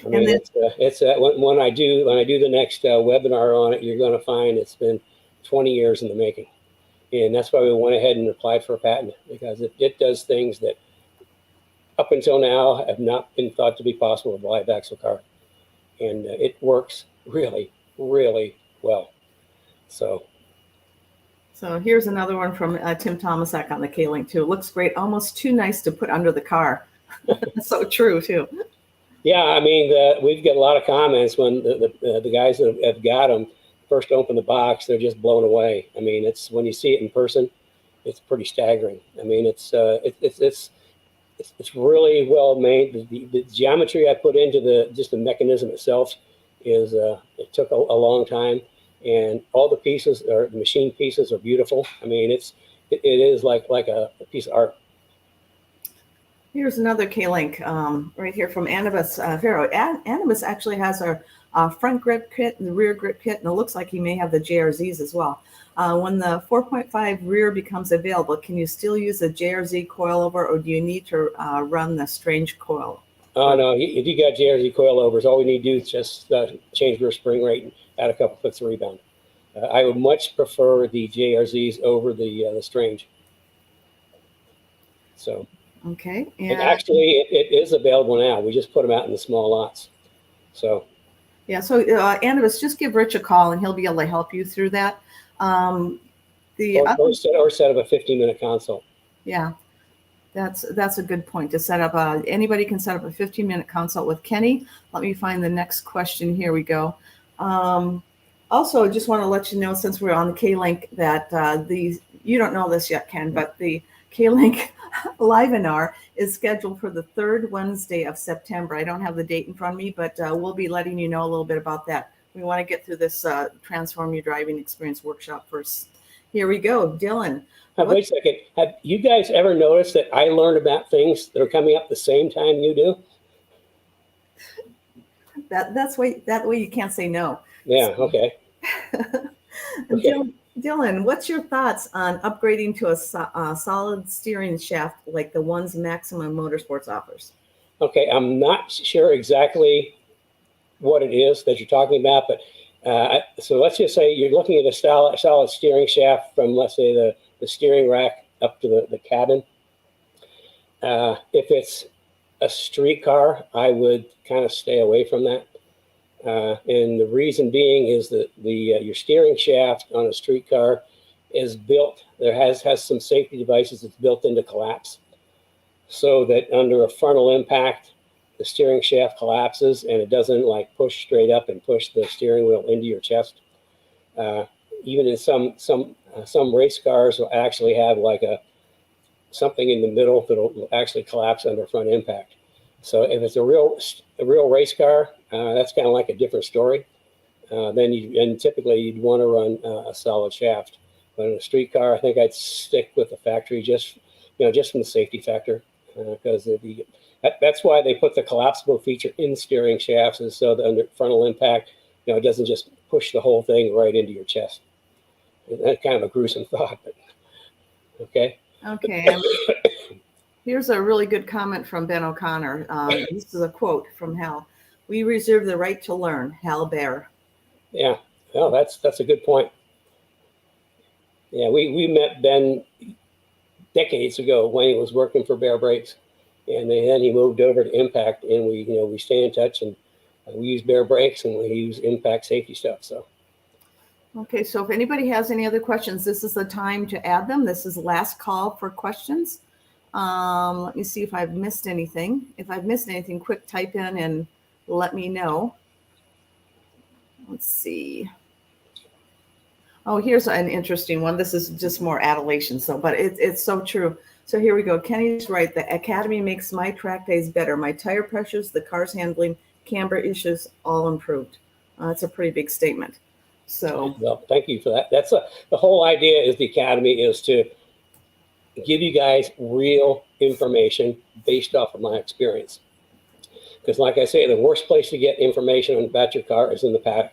mean, when I do the next webinar on it, you're going to find it's been 20 years in the making, and that's why we went ahead and applied for a patent, because it does things that up until now have not been thought to be possible with a live axle car, and it works really, really well. So here's another one from Tim Tomasak on the K-Link too. It looks great, almost too nice to put under the car. So true too. Yeah, I mean, we've got a lot of comments when the guys that have got them first open the box, they're just blown away. I mean, it's when you see it in person, it's pretty staggering. I mean, it's really well made. The geometry I put into the mechanism itself is it took a long time, and all the pieces or the machine pieces are beautiful. I mean, it is like a piece of art. Here's another K-Link right here from Anibus Vero. Anibus actually has our front grip kit and the rear grip kit, and it looks like he may have the JRZs as well. When the 4.5 rear becomes available, can you still use the JRZ coilover, or do you need to run the Strange coil? Oh, no. If you got JRZ coilovers, all we need to do is just change rear spring rate and add a couple clicks of rebound. I would much prefer the JRZs over the Strange. So. Okay. And actually, it is available now. We just put them out in the small lots. So. Yeah. So, Anibus, just give Rich a call, and he'll be able to help you through that. Or set up a 15-minute consult. Yeah, that's a good point to set up. Anybody can set up a 15-minute consult with Kenny. Let me find the next question. Here we go. Also, I just want to let you know, since we're on the K-Link, that you don't know this yet, Ken, but the K-Link Livenar is scheduled for the 3rd Wednesday of September. I don't have the date in front of me, but we'll be letting you know a little bit about that. We want to get through this Transform Your Driving Experience workshop first. Here we go. Dylan. Wait a second. Have you guys ever noticed that I learn about things that are coming up the same time you do? That way you can't say no. Yeah, okay. Okay. Dylan, what's your thoughts on upgrading to a solid steering shaft like the ones Maximum Motorsports offers? Okay, I'm not sure exactly what it is that you're talking about, but so let's just say you're looking at a solid steering shaft from, let's say, the steering rack up to the cabin. If it's a street car, I would kind of stay away from that. And the reason being is that your steering shaft on a street car is built, has some safety devices that's built into collapse. so that under a frontal impact, the steering shaft collapses and it doesn't like push straight up and push the steering wheel into your chest. Even in some race cars will actually have like something in the middle that'll actually collapse under front impact. So if it's a real race car, that's kind of like a different story. Then typically you'd want to run a solid shaft. But in a street car, I think I'd stick with the factory just from the safety factor, because that's why they put the collapsible feature in steering shafts, is so that under frontal impact, it doesn't just push the whole thing right into your chest. And that's kind of a gruesome thought, but okay. Okay. Here's a really good comment from Ben O'Connor. This is a quote from Hal. "We reserve the right to learn." Hal Bear. Yeah, well, that's a good point. Yeah, we met Ben decades ago when he was working for Bear Brakes, and then he moved over to Impact, and we stay in touch, and we use Bear Brakes and we use Impact safety stuff. So. Okay, so if anybody has any other questions, this is the time to add them. This is the last call for questions. Let me see if I've missed anything. If I've missed anything, quick type in and let me know. Let's see. Oh, here's an interesting one. This is just more adulation, but it's so true. So here we go. Kenny's right. "The Academy makes my track days better. My tire pressures, the car's handling, camber issues, all improved." That's a pretty big statement. So, well, thank you for that. That's the whole idea. Is the Academy is to give you guys real information based off of my experience. Because, like I say, the worst place to get information about your car is in the paddock.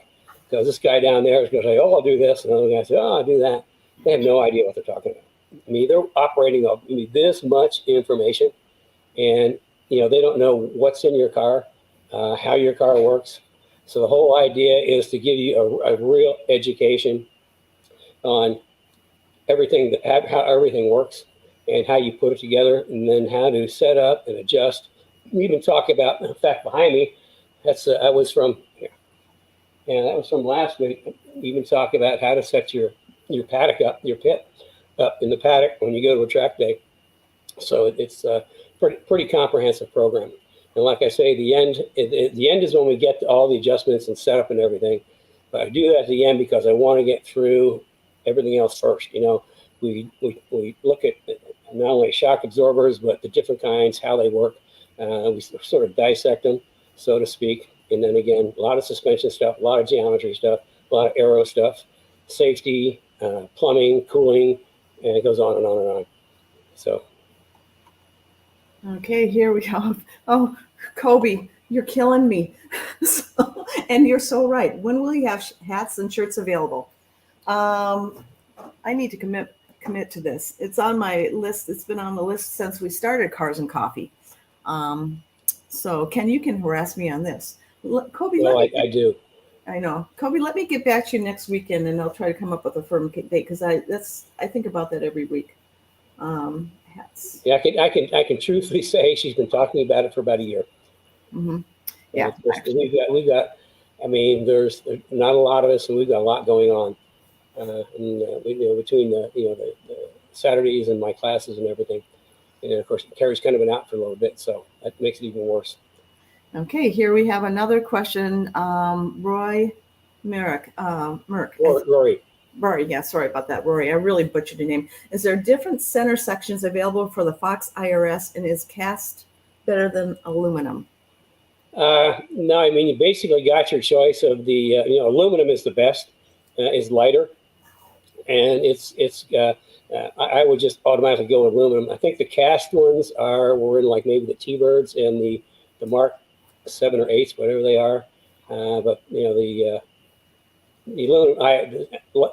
Because this guy down there is going to say, "Oh, I'll do this," and another guy says, "Oh, I'll do that." They have no idea what they're talking about. I mean, they're operating off this much information, and they don't know what's in your car, how your car works. So the whole idea is to give you a real education on everything, how everything works, and how you put it together, and then how to set up and adjust. We even talk about, in fact, behind me, that was from last week. We even talk about how to set your paddock up, your pit up in the paddock when you go to a track day. So it's a pretty comprehensive program. And like I say, the end is when we get to all the adjustments and setup and everything. But I do that at the end because I want to get through everything else first. We look at not only shock absorbers, but the different kinds, how they work. We sort of dissect them, so to speak. And then again, a lot of suspension stuff, a lot of geometry stuff, a lot of aero stuff, safety, plumbing, cooling, and it goes on and on and on. So. Okay, here we go. Oh, Kobe, you're killing me. And you're so right. When will you have hats and shirts available? I need to commit to this. It's on my list. It's been on the list since we started Cars and Coffee. So Ken, you can harass me on this. Kobe, I do. I know. Kobe, let me get back to you next weekend, and I'll try to come up with a firm date, because I think about that every week. Hats. Yeah, I can truthfully say she's been talking about it for about a year. Mm-hmm. Yeah, we've got. I mean, there's not a lot of us, and we've got a lot going on. Between the Saturdays and my classes and everything, and of course Carrie's kind of been out for a little bit, so that makes it even worse. Okay, here we have another question. Roy Merrick. Rory, yeah, sorry about that, Rory. I really butchered your name. Is there different center sections available for the Fox IRS, and is cast better than aluminum? No, I mean, you basically got your choice of the aluminum is the best, is lighter, and I would just automatically go with aluminum. I think the cast ones were in like maybe the T-Birds and the Mark 7 or 8s, whatever they are. But the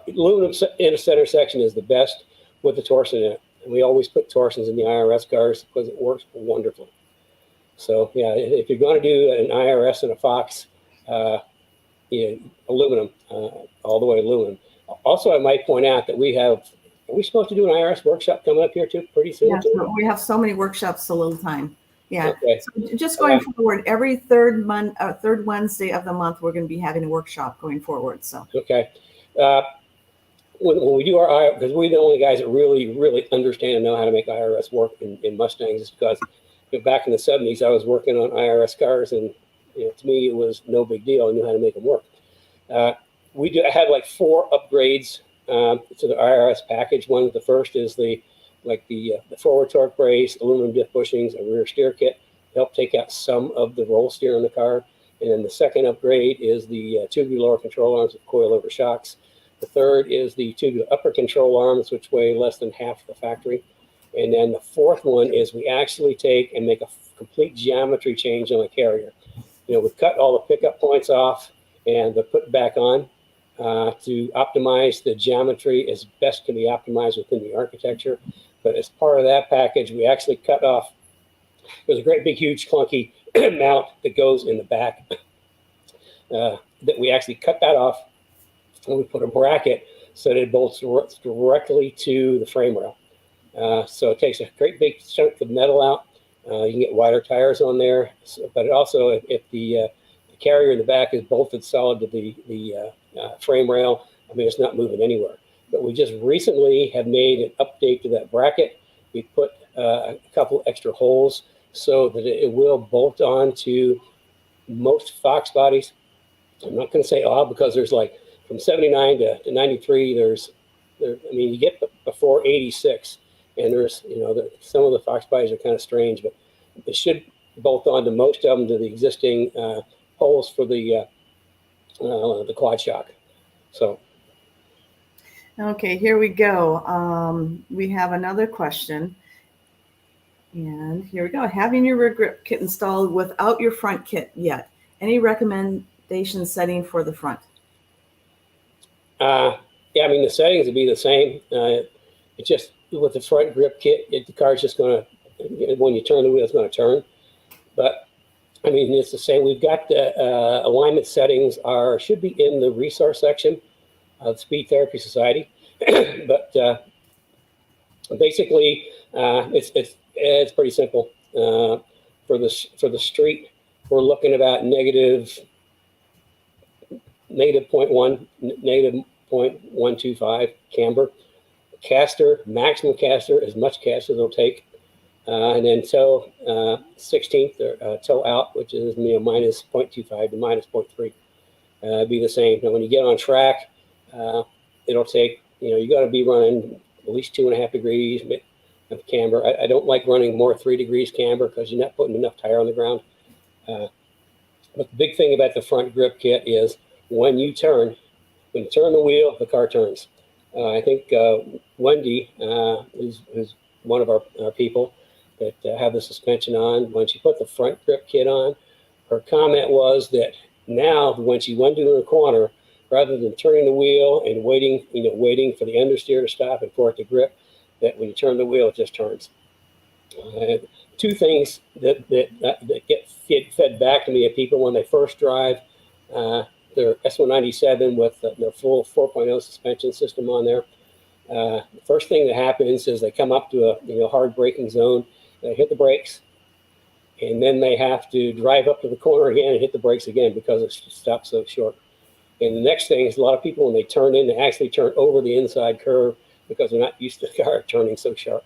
aluminum in a center section is the best with the torsion in it. And we always put torsions in the IRS cars because it works wonderfully. So yeah, if you're going to do an IRS and a Fox, aluminum, all the way aluminum. Also, I might point out that are we supposed to do an IRS workshop coming up here too pretty soon? Yeah, so we have so many workshops, so little time. Yeah. Okay. So just going forward, every third Wednesday of the month, we're going to be having a workshop going forward. So. Okay. when we do our because we're the only guys that really understand and know how to make IRS work in Mustangs, is because back in the 70s I was working on IRS cars, and to me it was no big deal. I knew how to make them work. I had like 4 upgrades to the IRS package. One, the first is the forward torque brace, aluminum diff bushings, a rear steer kit to help take out some of the roll steer in the car. And then the second upgrade is the tubular lower control arms with coilover shocks. The third is the tubular upper control arms, which weigh less than half the factory. And then the fourth one is we actually take and make a complete geometry change on the carrier. We cut all the pickup points off and they're put back on to optimize the geometry as best can be optimized within the architecture. But as part of that package, we actually cut off, there's a great big huge clunky mount that goes in the back that we actually cut that off, and we put a bracket so that it bolts directly to the frame rail. So it takes a great big chunk of metal out. You can get wider tires on there, but it also, if the carrier in the back is bolted solid to the frame rail, it's not moving anywhere. But we just recently have made an update to that bracket. We put a couple extra holes so that it will bolt on to most Fox bodies. I'm not going to say all, because there's like from 79 to 93, you get before 86, and there's, some of the Fox bodies are kind of strange, but it should bolt on to most of them to the existing holes for the quad shock. So. Okay, here we go. We have another question. And here we go. Having your rear grip kit installed without your front kit yet, any recommendation setting for the front? The settings would be the same. It just, with the front grip kit, the car's just going to, when you turn the wheel, it's going to turn. But it's the same. We've got the alignment settings should be in the resource section of the Speed Therapy Society. But basically, it's pretty simple. For the street, we're looking about negative 0.125 camber. Caster, maximum caster, as much caster as it'll take. And then toe 16th, or toe out, which is minus 0.25 to minus 0.3. Be the same. Now, when you get on track, it'll take, you got to be running at least 2.5 degrees of camber. I don't like running more 3 degrees camber because you're not putting enough tire on the ground. But the big thing about the front grip kit is when you turn the wheel, the car turns. I think Wendy is one of our people that have the suspension on. When she put the front grip kit on, her comment was that now when she went into the corner, rather than turning the wheel and waiting for the understeer to stop and for it to grip, that when you turn the wheel, it just turns. Two things that get fed back to me of people when they first drive their S197 with their full 4.0 suspension system on there. The first thing that happens is they come up to a hard braking zone, they hit the brakes, and then they have to drive up to the corner again and hit the brakes again because it stops so short. And the next thing is a lot of people, when they turn in, they actually turn over the inside curve because they're not used to the car turning so sharp.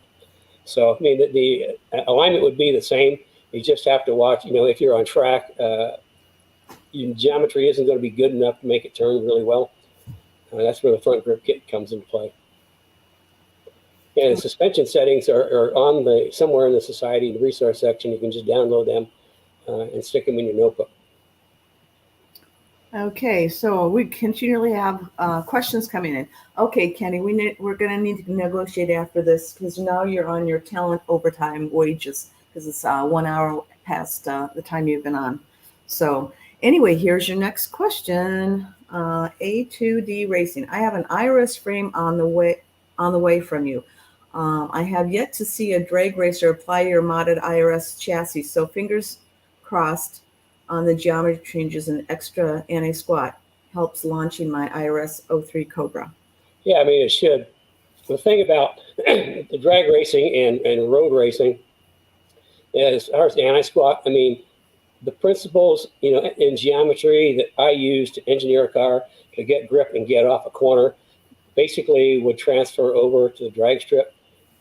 So, the alignment would be the same. You just have to watch, if you're on track, your geometry isn't going to be good enough to make it turn really well. That's where the front grip kit comes into play. And the suspension settings are on somewhere in the society, the resource section. You can just download them and stick them in your notebook. Okay, so we continually have questions coming in. Okay, Kenny, we're going to need to negotiate after this because now you're on your talent overtime wages because it's 1 hour past the time you've been on. So anyway, here's your next question. A2D Racing. I have an IRS frame on the way from you. I have yet to see a drag racer apply your modded IRS chassis, so fingers crossed on the geometry changes and extra anti-squat helps launching my IRS 03 Cobra. Yeah, it should. The thing about the drag racing and road racing is, as far as the anti-squat, the principles, in geometry that I use to engineer a car to get grip and get off a corner, basically would transfer over to the drag strip.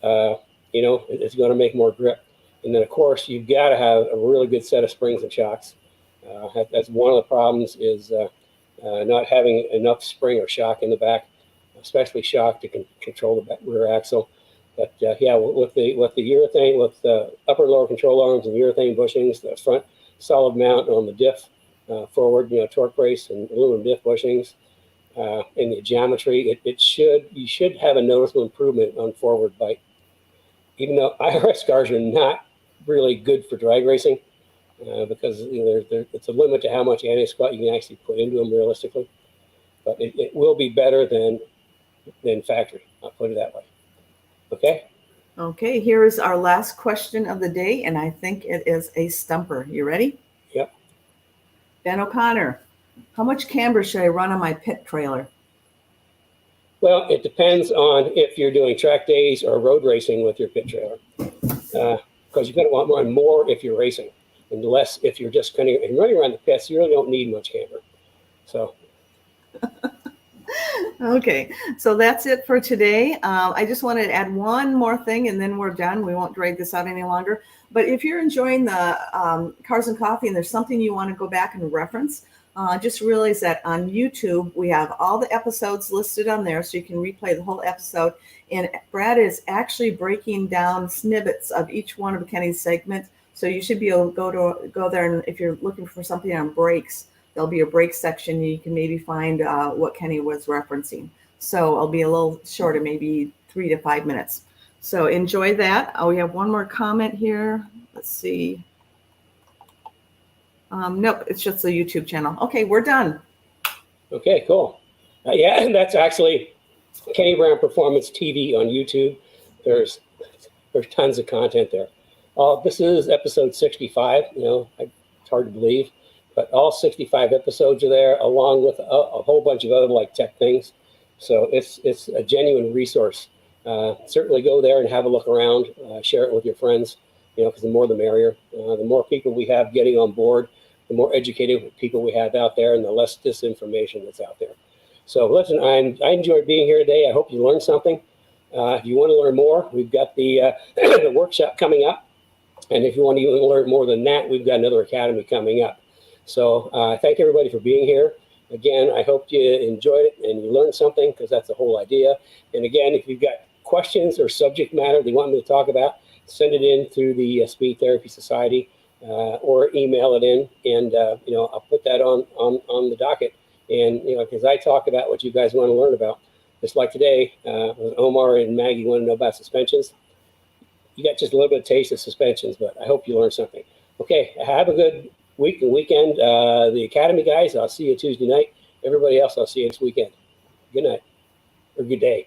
It's going to make more grip. And then, of course, you've got to have a really good set of springs and shocks. That's one of the problems is not having enough spring or shock in the back, especially shock to control the rear axle. But with the urethane, with the upper and lower control arms and urethane bushings, the front solid mount on the diff forward, torque brace and aluminum diff bushings, and the geometry, you should have a noticeable improvement on forward bite. Even though IRS cars are not really good for drag racing, because it's a limit to how much anti-squat you can actually put into them realistically. But it will be better than factory. I'll put it that way. Okay. Okay, here is our last question of the day, and I think it is a stumper. You ready? Yep. Ben O'Connor, how much camber should I run on my pit trailer? Well, it depends on if you're doing track days or road racing with your pit trailer. Because you're going to want run more if you're racing, and less if you're just kind of running around the pits. You really don't need much camber. So. Okay, so that's it for today. I just wanted to add one more thing, and then we're done. We won't drag this out any longer. But if you're enjoying the Cars and Coffee and there's something you want to go back and reference, just realize that on YouTube, we have all the episodes listed on there, so you can replay the whole episode. And Brad is actually breaking down snippets of each one of Kenny's segments. So you should be able to go there, and if you're looking for something on brakes, there'll be a break section. And you can maybe find what Kenny was referencing. So it'll be a little shorter, maybe 3 to 5 minutes. So enjoy that. We have one more comment here. Let's see. Nope, it's just the YouTube channel. Okay, we're done. Okay, cool. And that's actually Kenny Brown Performance TV on YouTube. There's tons of content there. This is episode 65. It's hard to believe, but all 65 episodes are there, along with a whole bunch of other tech things. So it's a genuine resource. Certainly go there and have a look around. Share it with your friends. Because the more the merrier. The more people we have getting on board, the more educated people we have out there, and the less disinformation that's out there. So listen, I enjoyed being here today. I hope you learned something. If you want to learn more, we've got the the workshop coming up. And if you want to even learn more than that, we've got another academy coming up. So thank everybody for being here. Again, I hope you enjoyed it and you learned something, because that's the whole idea. And again, if you've got questions or subject matter that you want me to talk about, send it in through the Speed Therapy Society or email it in, and I'll put that on the docket. And because I talk about what you guys want to learn about, just like today, with Omar and Maggie want to know about suspensions. You got just a little bit of taste of suspensions, but I hope you learned something. Okay, have a good week and weekend. The Academy guys, I'll see you Tuesday night. Everybody else, I'll see you this weekend. Good night, or good day.